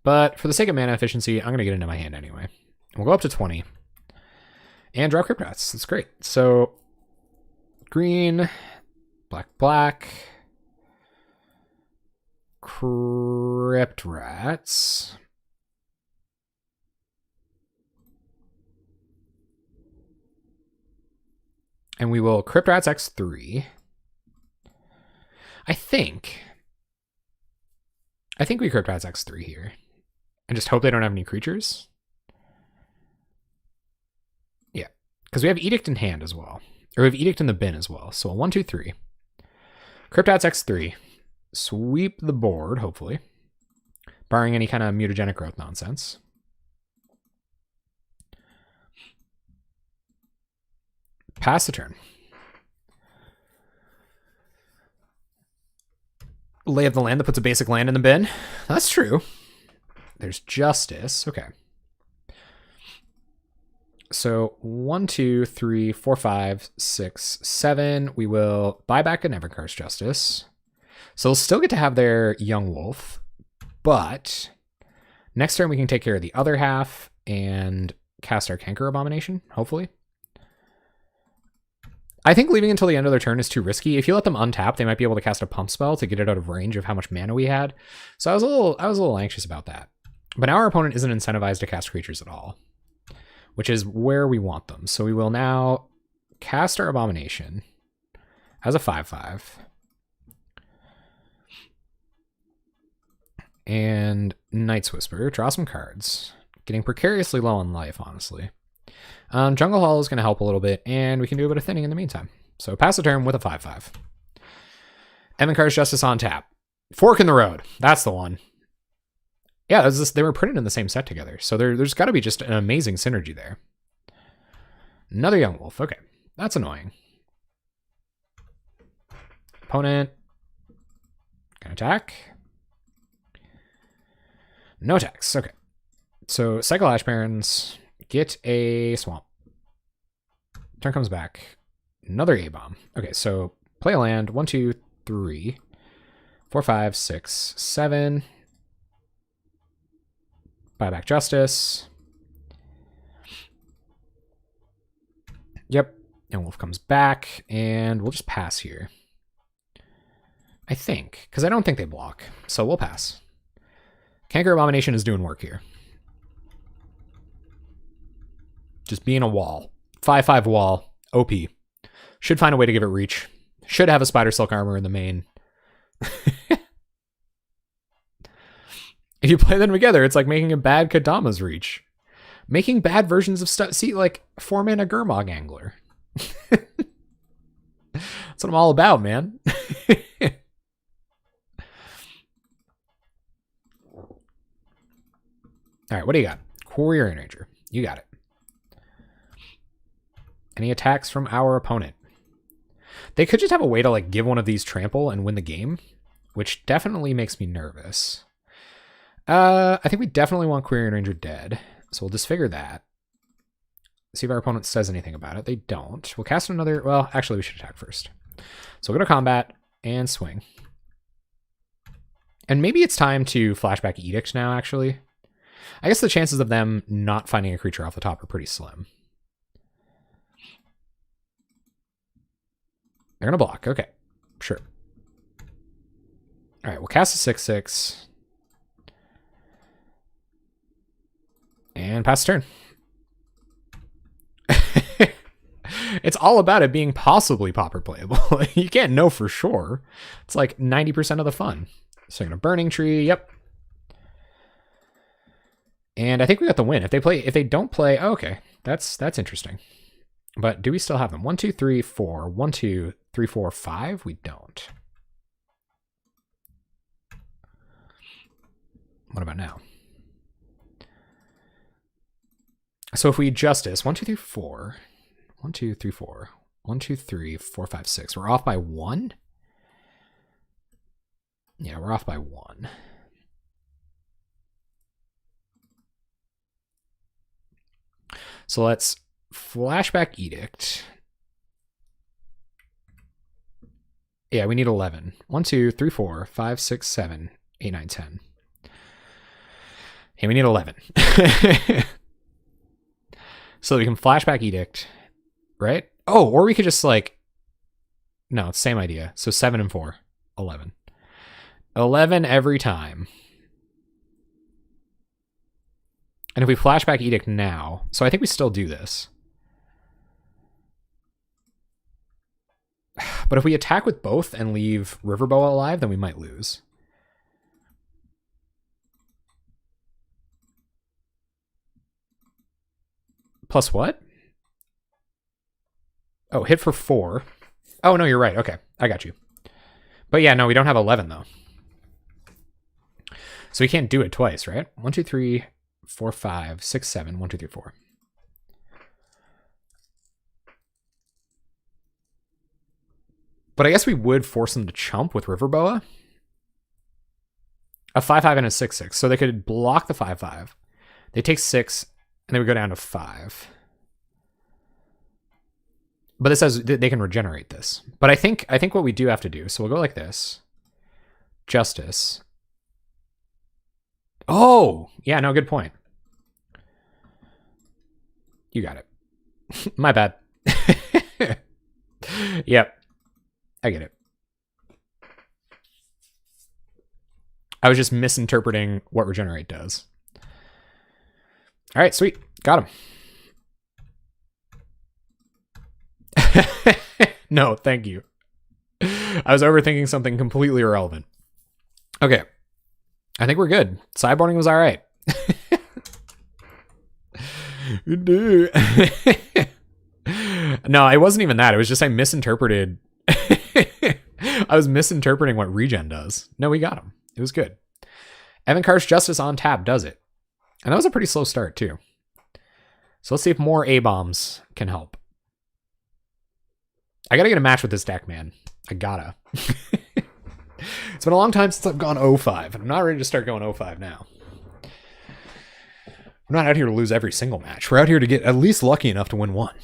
But for the sake of mana efficiency, I'm going to get into my hand anyway. We'll go up to 20. And draw Crypt Rats. That's great. So, green, black, Crypt Rats. And we will Crypt Rats X3. I think we Crypt Rats X3 here. And just hope they don't have any creatures. Yeah. Because we have Edict in hand as well. Or we have Edict in the bin as well. So a 1, 2, 3. Crypt Rats X3. Sweep the board, hopefully. Barring any kind of mutagenic growth nonsense. Pass the turn. Lay of the Land that puts a basic land in the bin. That's true. There's Justice. Okay. So 1, 2, 3, 4, 5, 6, 7. We will buy back an Evercar's Justice. So they'll still get to have their Young Wolf. But next turn we can take care of the other half and cast our Canker Abomination, hopefully. I think leaving until the end of their turn is too risky. If you let them untap, they might be able to cast a pump spell to get it out of range of how much mana we had. So I was a little anxious about that. But now our opponent isn't incentivized to cast creatures at all, which is where we want them. So we will now cast our Abomination as a 5/5. And Knight's Whisper. Draw some cards. Getting precariously low on life, honestly. Jungle Hall is going to help a little bit, and we can do a bit of thinning in the meantime. So pass the turn with a 5/5. Emincar's Justice on tap. Fork in the Road. That's the one. Yeah, they were printed in the same set together, so there's got to be just an amazing synergy there. Another Young Wolf. Okay, that's annoying. Opponent can attack. No attacks. Okay. So Cycle Ash Barrens, get a Swamp. Turn comes back. Another A-Bomb. Okay, so play a land. 1, 2, 3, 4, 5, 6, 7. Buy back Justice. Yep. And Wolf comes back, and we'll just pass here. I think, because I don't think they block, so we'll pass. Canker Abomination is doing work here. Just being a wall. 5/5 wall. OP. Should find a way to give it reach. Should have a Spider Silk Armor in the main. If you play them together, it's like making a bad Kadama's reach. Making bad versions of stuff. See, like 4-mana Gurmag Angler. That's what I'm all about, man. All right, what do you got? Quarry Ranger. You got it. Any attacks from our opponent? They could just have a way to like give one of these trample and win the game, which definitely makes me nervous. I think we definitely want Query Ranger dead, so we'll disfigure that. See if our opponent says anything about it. They don't. We'll cast another... Well, actually, we should attack first. So we'll go to combat and swing. And maybe it's time to flashback Edict now, actually. I guess the chances of them not finding a creature off the top are pretty slim. They're going to block. Okay, sure. All right, we'll cast a 6/6. And pass turn. It's all about it being possibly Pauper playable. You can't know for sure. It's like 90% of the fun. So I'm going to Burning Tree. Yep. And I think we got the win. If they don't play, oh, okay. That's interesting. But do we still have them? 1, 2, 3, 4. 1, 2, 3, 4, 5. We don't. What about now? So if we Justice 1, 2, 3, 4. 1, 2, 3, 4. 1, 2, 3, 4, 5, 6. We're off by 1? Yeah, we're off by 1. So let's flashback Edict. Yeah, we need 11. 1, 2, 3, 4, 5, 6, 7, 8, 9, 10. Hey, we need 11. So we can flashback Edict, right? Oh, or we could just like... No, it's the same idea. So 7 and 4. 11. 11 every time. And if we flashback Edict now... So I think we still do this. But if we attack with both and leave Riverboa alive, then we might lose. Plus what? Oh, hit for 4. Oh, no, you're right. Okay, I got you. But yeah, no, we don't have 11, though. So we can't do it twice, right? 1, 2, 3, 4, 5, 6, 7. 1, 2, 3, 4. But I guess we would force them to chump with Riverboa. A 5/5 and a 6/6. So they could block the 5/5. They take 6, and they would go down to 5. But it says they can regenerate this. But I think what we do have to do, so we'll go like this. Justice. Oh! Yeah, no, good point. You got it. My bad. Yep. I get it. I was just misinterpreting what regenerate does. All right, sweet. Got him. No, thank you. I was overthinking something completely irrelevant. Okay. I think we're good. Sideboarding was all right. No, it wasn't even that. It was just I misinterpreted. I was misinterpreting what regen does. No, we got him. It was good. Evan Carr's Justice on tap does it. And that was a pretty slow start, too. So let's see if more A-bombs can help. I gotta get a match with this deck, man. I gotta. It's been a long time since I've gone 0-5, and I'm not ready to start going 0-5 now. We're not out here to lose every single match. We're out here to get at least lucky enough to win one.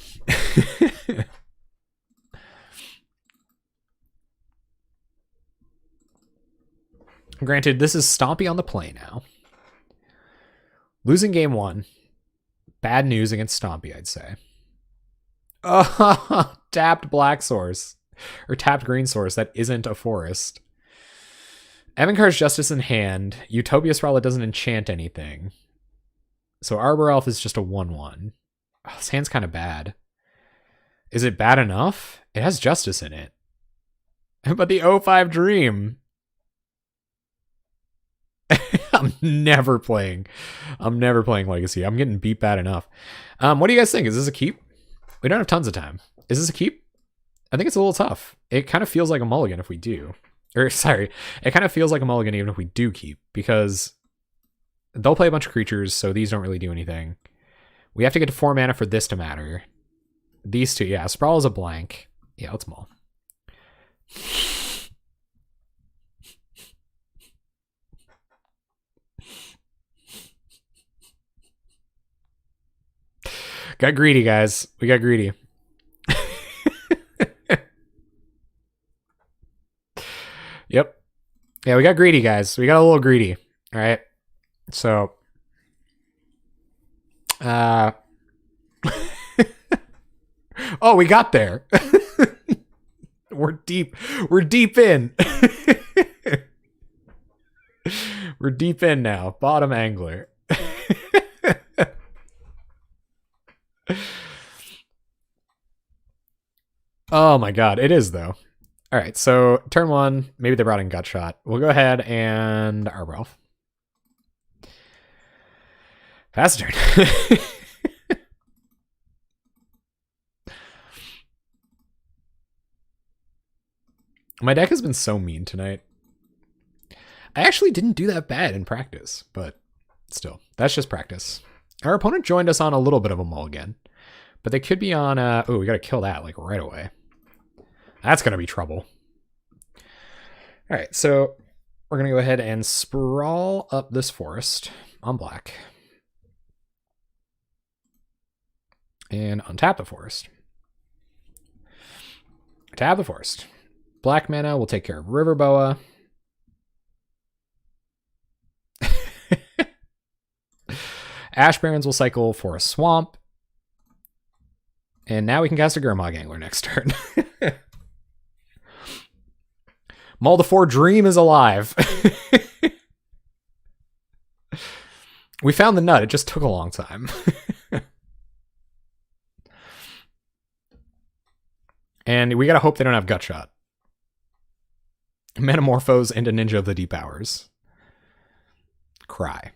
Granted, this is Stompy on the play now. Losing game 1. Bad news against Stompy, I'd say. Oh, tapped black source. Or tapped green source that isn't a forest. Evan Carr's Justice in hand. Utopia Sprawl that doesn't enchant anything. So Arbor Elf is just a 1-1. Oh, this hand's kind of bad. Is it bad enough? It has Justice in it. But the 0-5 Dream. I'm never playing Legacy. I'm getting beat bad enough. What do you guys think? Is this a keep? We don't have tons of time. Is this a keep? I think it's a little tough. It kind of feels like a mulligan if we do. Or, sorry. It kind of feels like a mulligan even if we do keep. Because they'll play a bunch of creatures, so these don't really do anything. We have to get to 4 mana for this to matter. These two, yeah. Sprawl is a blank. Yeah, let's mull. Got greedy, guys. We got greedy. Yep. Yeah, we got greedy, guys. We got a little greedy. All right. So, oh, we got there. We're deep. We're deep in. We're deep in now. Bottom angler. Oh my god, it is though. All right, so turn 1, maybe they brought in Gutshot. We'll go ahead and Arbor Elf. Pass turn. My deck has been so mean tonight. I actually didn't do that bad in practice, but still, that's just practice. Our opponent joined us on a little bit of a mulligan, but they could be on, oh, we got to kill that like right away. That's going to be trouble. All right, so we're going to go ahead and sprawl up this forest on black. And untap the forest. Tap the forest. Black mana will take care of River Boa. Ash Barrens will cycle for a swamp. And now we can cast a Gurmag Angler next turn. Mull the 4 Dream is alive. We found the nut. It just took a long time. And we gotta hope they don't have Gutshot. Metamorphose into Ninja of the Deep Hours. Cry.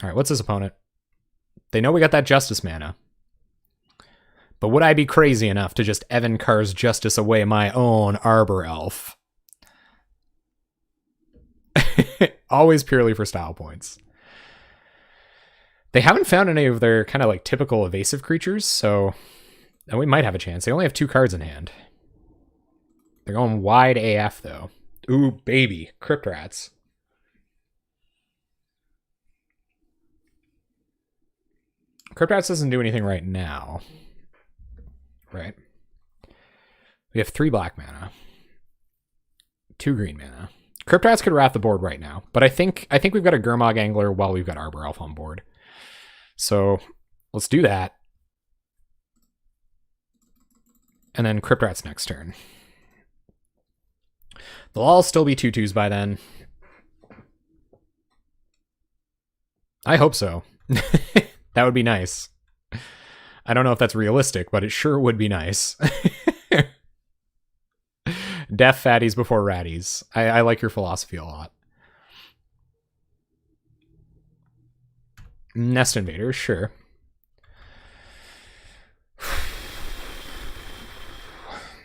Alright, what's his opponent? They know we got that Justice mana. But would I be crazy enough to just Evan Carr's Justice away my own Arbor Elf? Always purely for style points. They haven't found any of their kind of like typical evasive creatures, so we might have a chance. They only have 2 cards in hand. They're going wide AF, though. Ooh, baby. Crypt Rats. Crypt Rats doesn't do anything right now. Right? We have 3 black mana. 2 green mana. Crypt Rats could wrath the board right now, but I think we've got a Gurmag Angler while we've got Arbor Elf on board. So let's do that. And then Crypt Rats next turn. They'll all still be 2/2s by then. I hope so. That would be nice. I don't know if that's realistic, but it sure would be nice. Death fatties before ratties. I like your philosophy a lot. Nest Invaders, sure.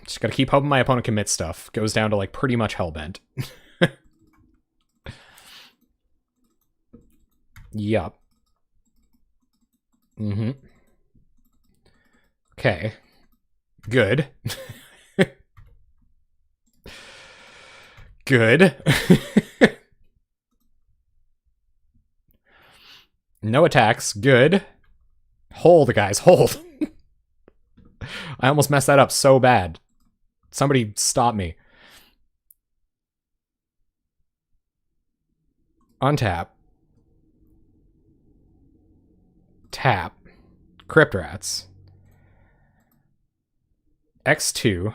Just gotta keep hoping my opponent commits stuff. Goes down to like pretty much Hellbent. Yup. Mm-hmm. Okay. Good. Good. No attacks. Good. Hold, guys. Hold. I almost messed that up so bad. Somebody stop me. Untap. Tap. Crypt Rats. X2.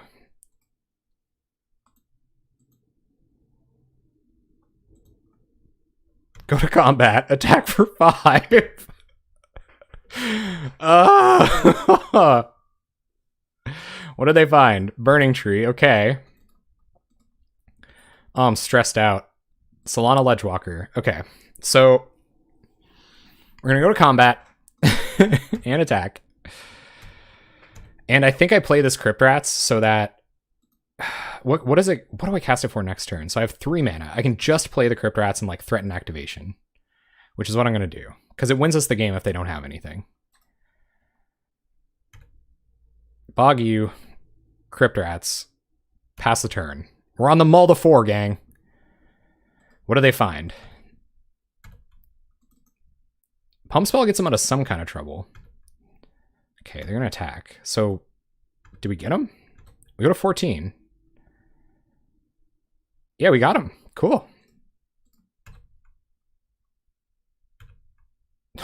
Go to combat. Attack for 5. What did they find? Burning Tree. Okay. Oh, I'm stressed out. Solana Ledgewalker. Okay. So we're going to go to combat and attack. And I think I play this Crypt Rats so that... What is it? What do I cast it for next turn? So I have 3 mana. I can just play the Crypt Rats and like threaten activation, which is what I'm going to do. Because it wins us the game if they don't have anything. Bog you. Crypt Rats. Pass the turn. We're on the mull to 4, gang. What do they find? Pump Spell gets them out of some kind of trouble. Okay, they're going to attack. So, do we get them? We go to 14. Yeah, we got him. Cool.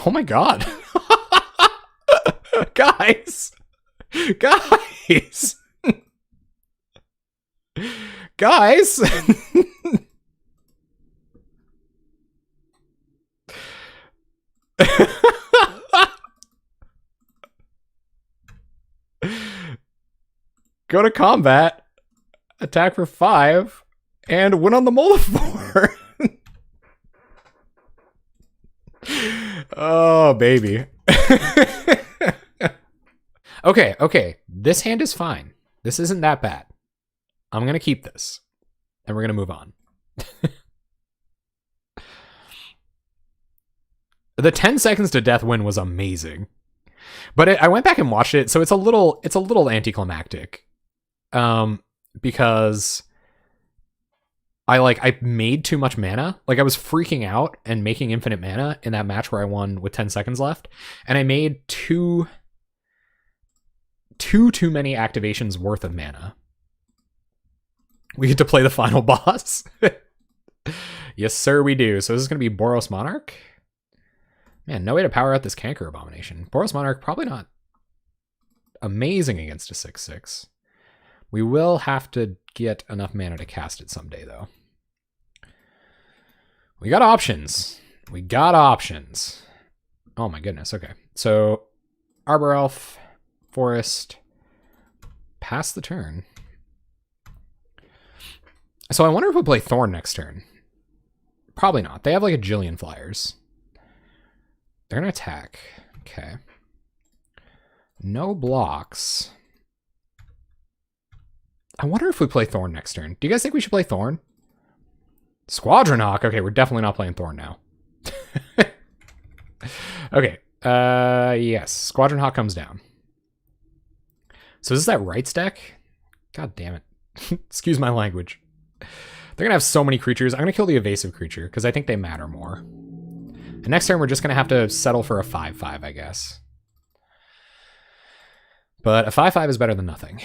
Oh my god. Guys. Guys. Guys. Go to combat, attack for 5, and win on the mull of 4. Oh, baby. Okay. This hand is fine. This isn't that bad. I'm going to keep this, and we're going to move on. The 10 seconds to death win was amazing. But I went back and watched it, so it's a little anticlimactic. Because I made too much mana. Like, I was freaking out and making infinite mana in that match where I won with 10 seconds left, and I made too many activations worth of mana. We get to play the final boss. Yes, sir, we do. So this is going to be Boros Monarch. Man, no way to power out this Canker Abomination. Boros Monarch, probably not amazing against a 6/6. We will have to get enough mana to cast it someday, though. We got options. Oh my goodness, okay. So, Arbor Elf, Forest, pass the turn. So I wonder if we'll play Thorn next turn. Probably not. They have like a jillion flyers. They're going to attack. Okay. No blocks. I wonder if we play Thorn next turn. Do you guys think we should play Thorn? Squadron Hawk. Okay, we're definitely not playing Thorn now. Okay. Yes. Squadron Hawk comes down. So is this that Rights deck? God damn it. Excuse my language. They're going to have so many creatures. I'm going to kill the evasive creature because I think they matter more. And next turn, we're just going to have to settle for a 5/5, I guess. But a 5/5 is better than nothing.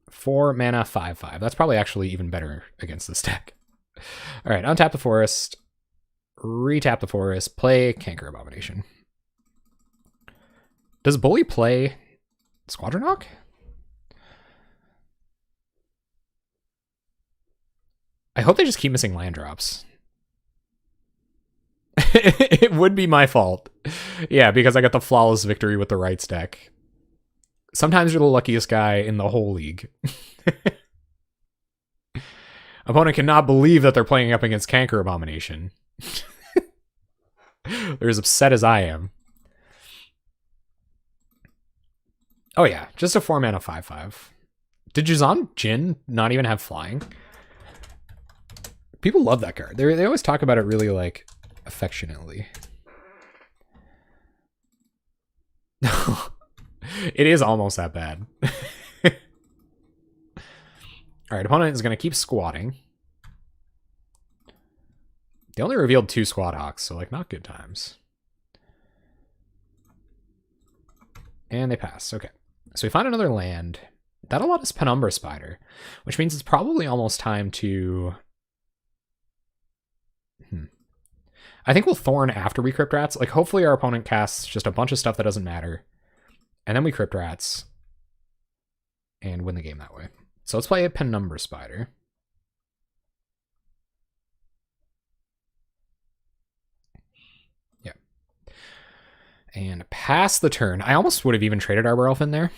4 mana, 5/5. That's probably actually even better against this deck. All right, untap the forest. Retap the forest. Play Canker Abomination. Does Bully play Squadron Hawk? I hope they just keep missing land drops. It would be my fault. Yeah, because I got the flawless victory with the Rights deck. Sometimes you're the luckiest guy in the whole league. Opponent cannot believe that they're playing up against Canker Abomination. They're as upset as I am. Oh yeah, just a 4-mana 5/5. Did Juzan Jin not even have flying? People love that card. They always talk about it really, like, affectionately. It is almost that bad. Alright, opponent is going to keep squatting. They only revealed 2 Squat Hawks, so, like, not good times. And they pass. Okay. So we find another land. That'll let us Penumbra Spider, which means it's probably almost time to... I think we'll Thorn after we Crypt Rats. Like, hopefully our opponent casts just a bunch of stuff that doesn't matter. And then we Crypt Rats. And win the game that way. So let's play a Penumbra Spider. Yeah. And pass the turn. I almost would have even traded Arbor Elf in there.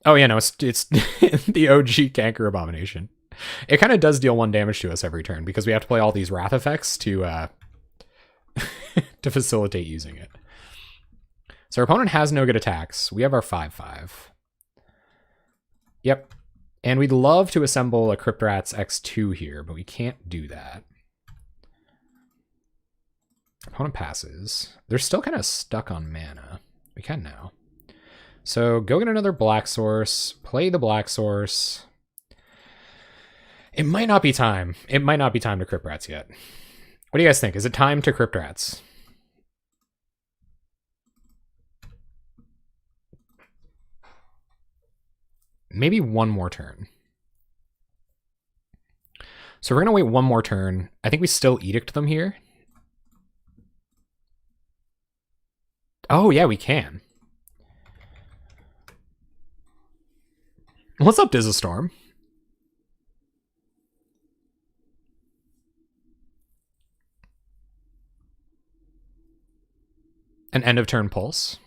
Oh yeah, no, it's the OG Canker Abomination. It kind of does deal 1 damage to us every turn because we have to play all these Wrath effects to to facilitate using it. So our opponent has no good attacks. We have our 5/5. Yep. And we'd love to assemble a Crypt Rats X2 here, but we can't do that. Opponent passes. They're still kind of stuck on mana. We can now. So go get another black source, play the black source. It might not be time. It might not be time to Crypt Rats yet. What do you guys think? Is it time to Crypt Rats? Maybe 1 more turn. So we're going to wait 1 more turn. I think we still Edict them here. Oh, yeah, we can. What's up, Dizzastorm? An end of turn pulse.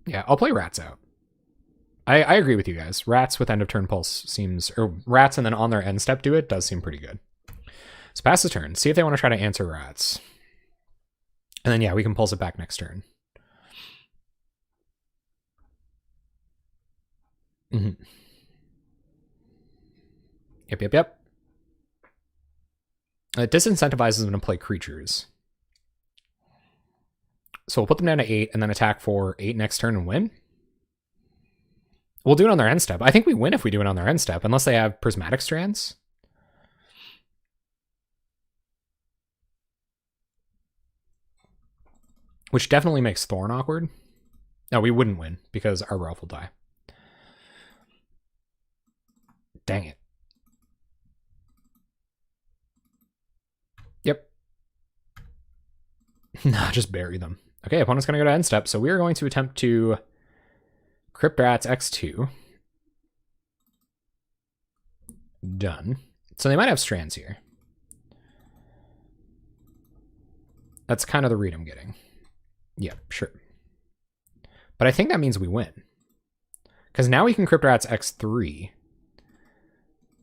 Yeah, I'll play Rats out. I agree with you guys. Rats with end of turn pulse seems, or Rats and then on their end step do it, does seem pretty good. So pass the turn. See if they want to try to answer Rats. And then, yeah, we can pulse it back next turn. Mm-hmm. Yep. It disincentivizes them to play creatures. So we'll put them down to 8 and then attack for 8 next turn and win. We'll do it on their end step. I think we win if we do it on their end step, unless they have Prismatic Strands. Which definitely makes Thorn awkward. No, we wouldn't win because our Elf will die. Dang it. Yep. Nah, just bury them. Okay, opponent's going to go to end step, so we are going to attempt to Crypt Rats X2. Done. So they might have Strands here. That's kind of the read I'm getting. Yeah, sure. But I think that means we win. Because now we can Crypt Rats X3.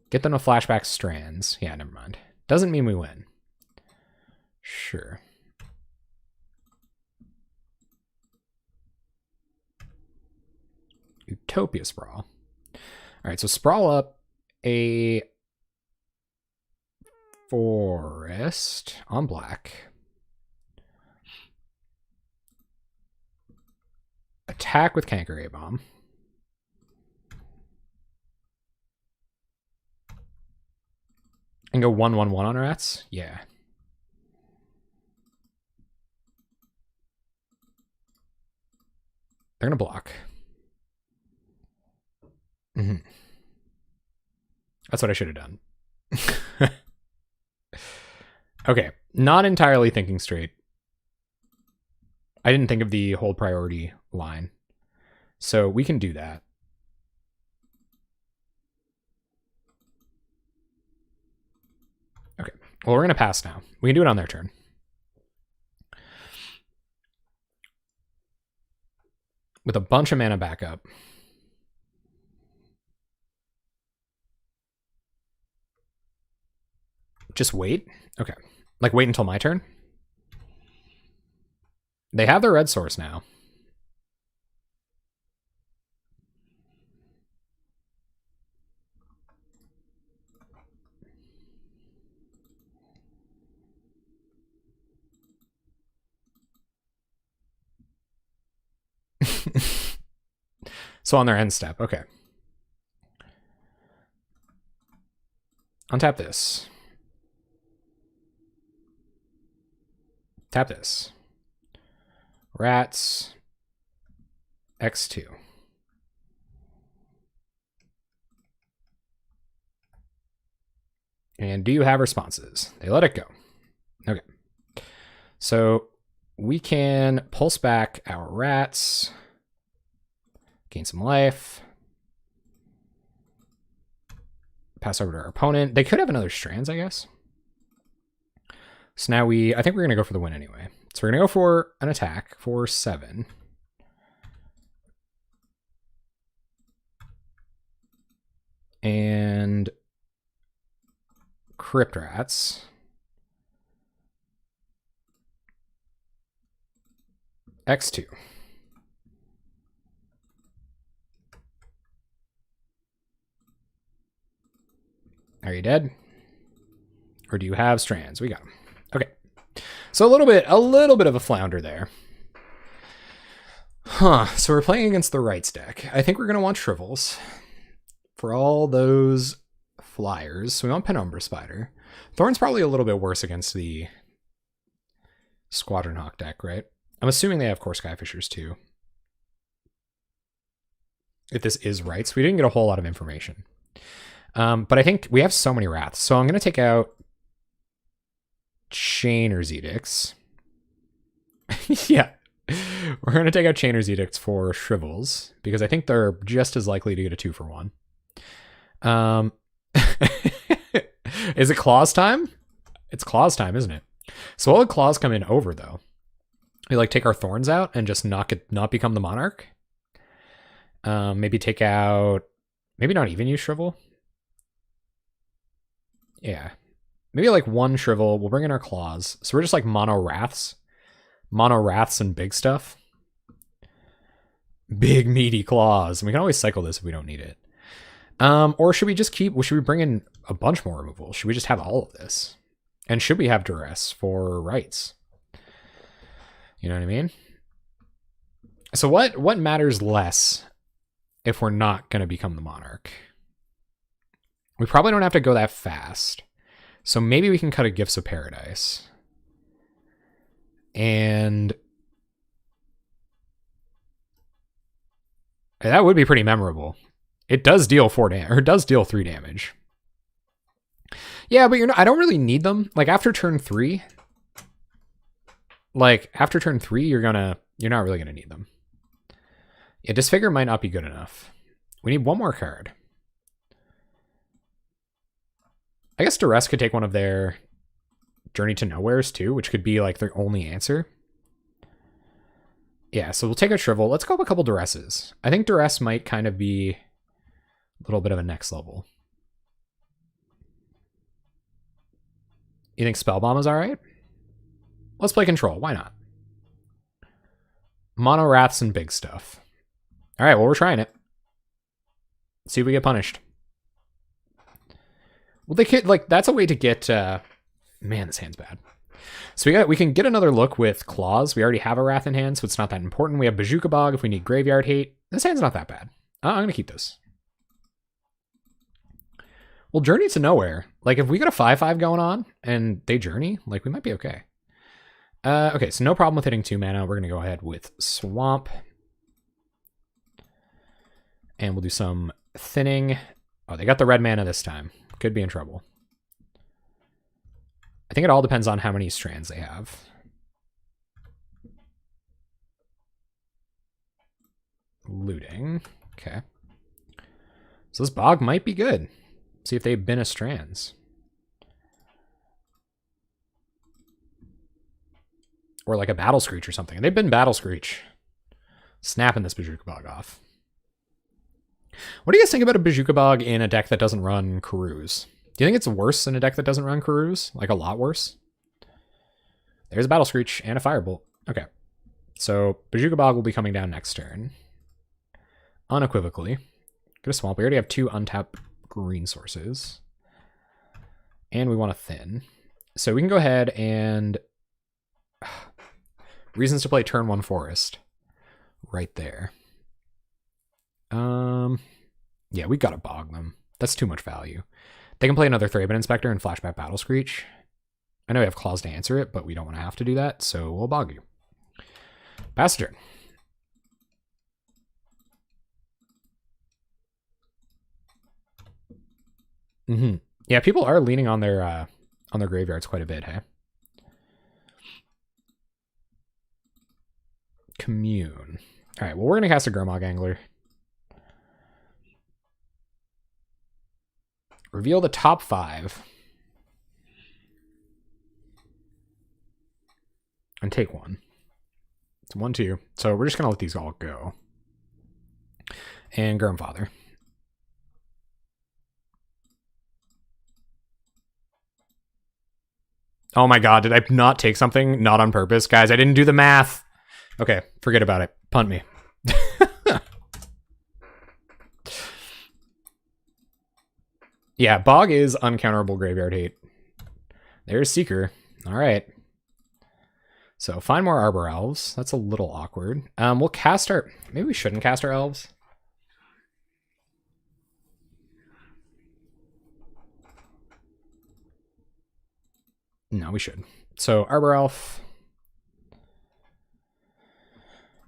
Get them to flashback Strands. Yeah, never mind. Doesn't mean we win. Sure. Utopia Sprawl. All right, so sprawl up a forest on black. Attack with Canker A-Bomb. And go 1/1/1 on Rats? Yeah. They're going to block. Mm-hmm. That's what I should have done. Okay, not entirely thinking straight. I didn't think of the hold priority line. So we can do that. Okay, well, we're going to pass now. We can do it on their turn. With a bunch of mana backup. Just wait? Okay. Like, wait until my turn? They have their red source now. So on their end step, okay. Untap this. Tap this. Rats. X2. And do you have responses? They let it go. Okay. So we can pulse back our rats. Gain some life. Pass over to our opponent. They could have another strands, I guess. So now I think we're going to go for the win anyway. So we're going to go for an attack for 7. And Crypt Rats. X2. Are you dead? Or do you have strands? We got them. Okay. So a little bit of a flounder there. Huh. So we're playing against the rights deck. I think we're going to want Shrivels for all those flyers. So we want Penumbra Spider. Thorn's probably a little bit worse against the Squadron Hawk deck, right? I'm assuming they have Core Skyfishers too. If this is rights, we didn't get a whole lot of information. But I think we have so many Wraths. So I'm going to take out Chainer's Edicts. Yeah. We're going to take out Chainer's Edicts for Shrivels, because I think they're just as likely to get a 2-for-1. Is it Claws time? It's Claws time, isn't it? So what would Claws come in over, though? We like take our Thorns out and just not become the Monarch? Maybe take out... Maybe not even use Shrivel? Yeah. Maybe like one Shrivel. We'll bring in our Claws. So we're just like mono Wraths. Mono Wraths and big stuff. Big meaty Claws. And we can always cycle this if we don't need it. Or should we just should we bring in a bunch more removal? Should we just have all of this? And should we have Duress for rights? You know what I mean? So what matters less if we're not going to become the Monarch? We probably don't have to go that fast. So maybe we can cut a Gifts of Paradise. And that would be pretty memorable. It does deal 4 damage, or it does deal 3 damage. Yeah, but I don't really need them. Like after turn 3, you're not really gonna need them. Yeah, Disfigure might not be good enough. We need one more card. I guess Duress could take one of their Journey to Nowheres too, which could be like their only answer. Yeah, so we'll take a Shrivel. Let's go up a couple Duresses. I think Duress might kind of be a little bit of a next level. You think Spellbomb is alright? Let's play Control. Why not? Mono Wraths and big stuff. Alright, well, we're trying it. Let's see if we get punished. Well, they could, like, that's a way to get, man, this hand's bad. So we can get another look with Claws. We already have a Wrath in hand, so it's not that important. We have Bazooka Bog if we need Graveyard Hate. This hand's not that bad. I'm going to keep this. Well, Journey to Nowhere. Like, if we got a 5/5 going on and they Journey, like, we might be okay. Okay, so no problem with hitting 2 mana. We're going to go ahead with Swamp. And we'll do some Thinning. Oh, they got the red mana this time. Could be in trouble. I think it all depends on how many strands they have. Looting. Okay. So this Bog might be good. See if they've been a strands. Or like a Battle Screech or something. And they've been Battle Screech. Snapping this Bazooka Bog off. What do you guys think about a Bazooka Bog in a deck that doesn't run Karuz? Do you think it's worse in a deck that doesn't run Karus? Like a lot worse? There's a Battle Screech and a Firebolt. Okay. So Bojuka Bog will be coming down next turn. Unequivocally. Get a Swamp. We already have 2 untapped green sources. And we want a Thin. So we can go ahead and... Reasons to play turn 1 Forest. Right there. Yeah, we gotta bog them. That's too much value. They can play another Thraben Inspector and flashback Battle Screech. I know we have claws to answer it, but we don't want to have to do that, so we'll bog you. Pass turn. Yeah, people are leaning on their graveyards quite a bit, hey? Commune. All right, well, we're going to cast a Gurmag Angler. Reveal the top 5. And take 1. It's 1, 2. So we're just going to let these all go. And Gurmfather. Oh my god, did I not take something? Not on purpose? Guys, I didn't do the math. Okay, forget about it. Punt me. Yeah, Bog is uncounterable graveyard hate. There's Seeker. All right. So find more Arbor Elves. That's a little awkward. We'll cast our... Maybe we shouldn't cast our elves. No, we should. So Arbor Elf.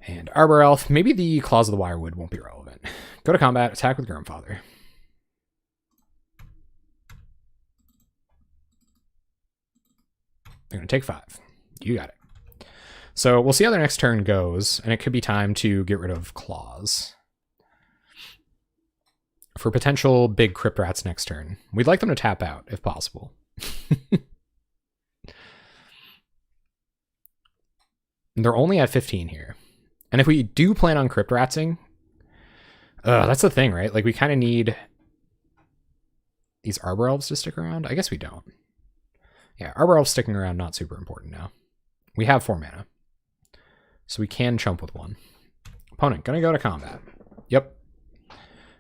And Arbor Elf. Maybe the Claws of the Wirewood won't be relevant. Go to combat. Attack with Gurmfather. They're going to take 5. You got it. So we'll see how their next turn goes, and it could be time to get rid of Claws. For potential big Crypt Rats next turn. We'd like them to tap out, if possible. They're only at 15 here. And if we do plan on Crypt Ratsing, that's the thing, right? Like, we kind of need these Arbor Elves to stick around. I guess we don't. Yeah, Arbor Elves sticking around, not super important now. We have 4 mana. So we can chump with 1. Opponent, gonna go to combat. Yep.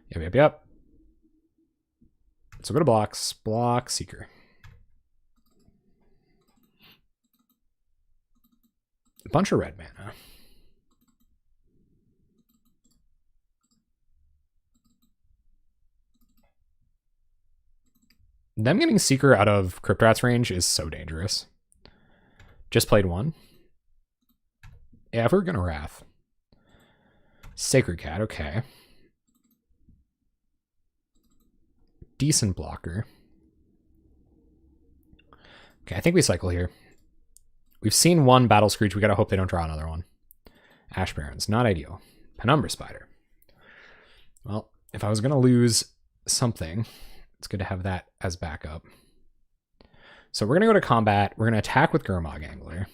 Yep. So go to blocks. Block, Seeker. A bunch of red mana. Them getting Seeker out of Crypt Rat's range is so dangerous. Just played 1. Yeah, if we're gonna Wrath. Sacred Cat, okay. Decent blocker. Okay, I think we cycle here. We've seen 1 Battle Screech. We gotta hope they don't draw another one. Ash Barrens, not ideal. Penumbra Spider. Well, if I was gonna lose something, it's good to have that as backup. So we're going to go to combat. We're going to attack with Gurmag Angler.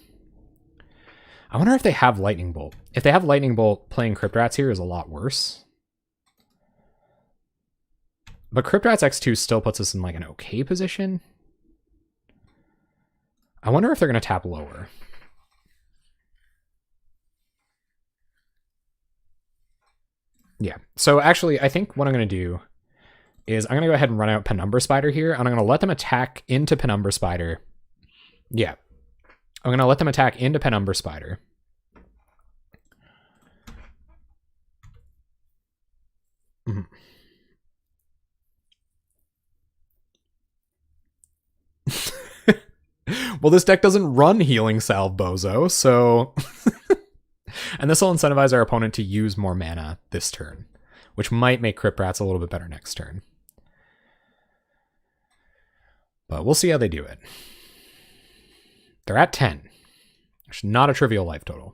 I wonder if they have Lightning Bolt. If they have Lightning Bolt, playing Crypt Rats here is a lot worse. But Crypt Rats X2 still puts us in like an okay position. I wonder if they're going to tap lower. Yeah. So actually, I think what I'm going to do is I'm going to go ahead and run out Penumbra Spider here, and I'm going to let them attack into Penumbra Spider. Yeah. I'm going to let them attack into Penumbra Spider. Well, this deck doesn't run Healing Salve, Bozo, so... And this will incentivize our opponent to use more mana this turn, which might make Crypt Rats a little bit better next turn. But we'll see how they do it. They're at 10. Which is not a trivial life total.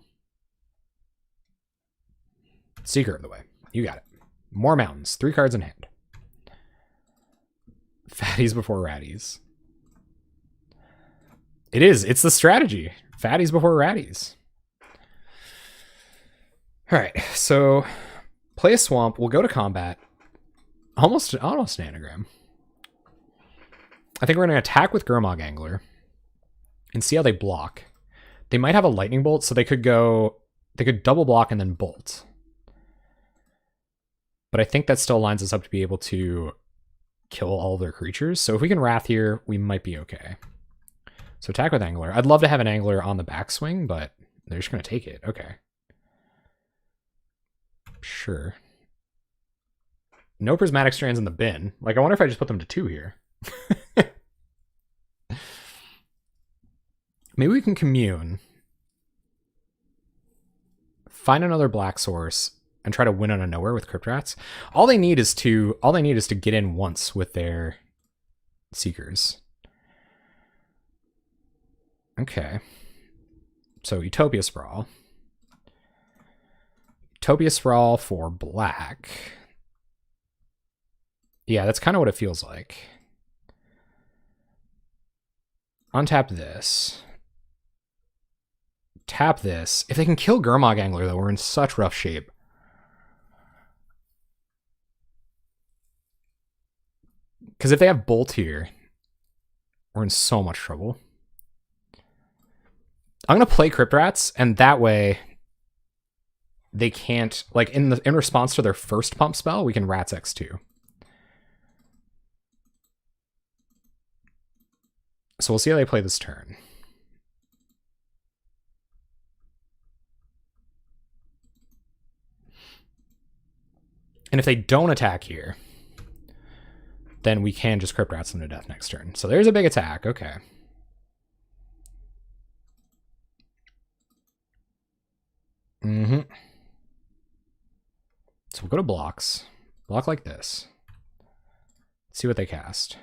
Seeker of the Way. You got it. More mountains. 3 cards in hand. Fatties before ratties. It is. It's the strategy. Fatties before ratties. Alright, so play a swamp. We'll go to combat. Almost an anagram. I think we're going to attack with Gurmag Angler and see how they block. They might have a lightning bolt, so they could double block and then bolt. But I think that still lines us up to be able to kill all of their creatures. So if we can Wrath here, we might be okay. So attack with Angler. I'd love to have an Angler on the backswing, but they're just going to take it. Okay. Sure. No Prismatic Strands in the bin. Like, I wonder if I just put them to 2 here. Maybe we can commune. Find another black source and try to win out of nowhere with Crypt Rats. All they need is to get in once with their Seekers. Okay. So Utopia Sprawl. Utopia Sprawl for black. Yeah, that's kind of what it feels like. Untap this. Tap this. If they can kill Gurmag Angler, though, we're in such rough shape. Because if they have Bolt here, we're in so much trouble. I'm going to play Crypt Rats, and that way they can't... Like, in response to their first pump spell, we can Rats X2. So we'll see how they play this turn. And if they don't attack here, then we can just Crypt Rats them to death next turn. So there's a big attack. Okay. So we'll go to blocks. Block like this. See what they cast.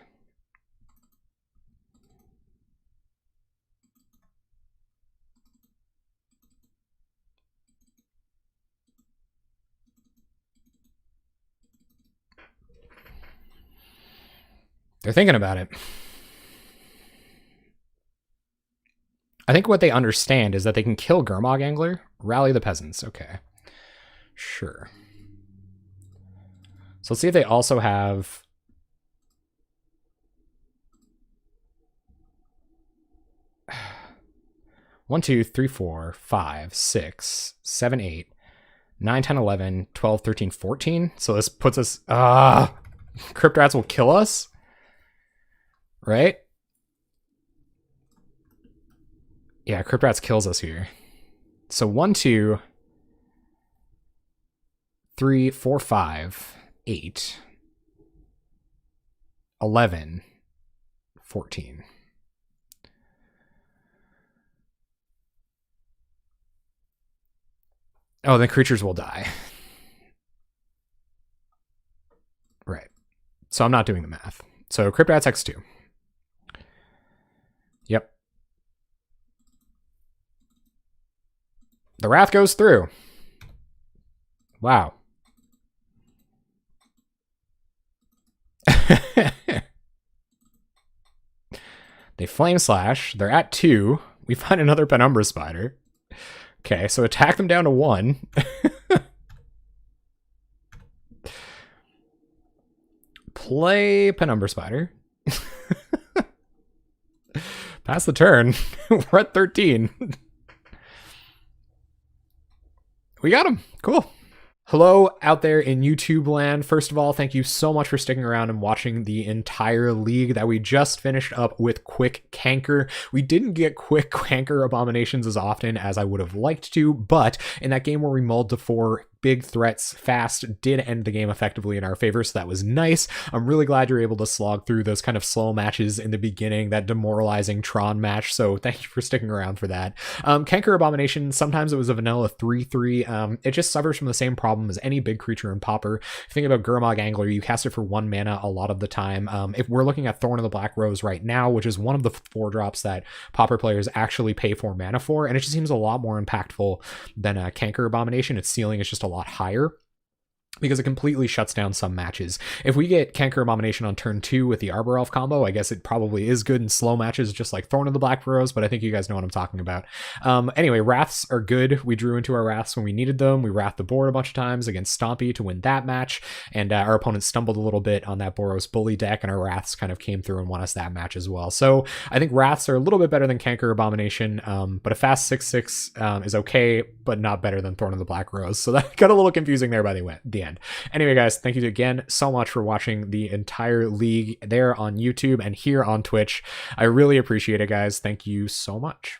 They're thinking about it. I think what they understand is that they can kill Gurmag Angler, rally the peasants. Okay. Sure. So let's see if they also have... One, 2, 3, 4, 5, 6, 7, 8, 9, 10, 11, 12, 13, 14. So this puts us... Crypt Rats will kill us? Right? Yeah, Crypt Rats kills us here. So 1, 2, 3, 4, 5, 8, 11, 14. Oh, the creatures will die. Right. So I'm not doing the math. So Crypt Rats X2. Yep. The Wrath goes through. Wow. They Flame Slash. They're at 2. We find another Penumbra Spider. Okay, so attack them down to 1. Play Penumbra Spider. Pass the turn. We're at 13. We got him. Cool. Hello out there in YouTube land. First of all, thank you so much for sticking around and watching the entire league that we just finished up with Quick Canker. We didn't get Quick Canker Abominations as often as I would have liked to, but in that game where we mulled to 4 big threats fast did end the game effectively in our favor, so that was nice. I'm really glad you're able to slog through those kind of slow matches in the beginning, that demoralizing Tron match, so thank you for sticking around for that. Canker Abomination, sometimes it was a vanilla 3/3. It just suffers from the same problem as any big creature in Pauper. If you think about Gurmag Angler, you cast it for 1 mana a lot of the time. If we're looking at Thorn of the Black Rose right now, which is one of the 4 drops that Pauper players actually pay 4 mana for, and it just seems a lot more impactful than a Canker Abomination. Its ceiling is just a lot higher. because it completely shuts down some matches. If we get Canker Abomination on turn 2 with the Arbor Elf combo, I guess it probably is good in slow matches, just like Thorn of the Black Burrows, but I think you guys know what I'm talking about. Anyway, Wraths are good. We drew into our Wraths when we needed them. We Wrathed the board a bunch of times against Stompy to win that match, and our opponent stumbled a little bit on that Boros Bully deck, and our Wraths kind of came through and won us that match as well. So I think Wraths are a little bit better than Canker Abomination, but a fast 6/6 is okay, but not better than Thorn of the Black Rose. So that got a little confusing there by the end. Anyway, guys, thank you again so much for watching the entire league there on YouTube and here on Twitch. I really appreciate it, guys. Thank you so much.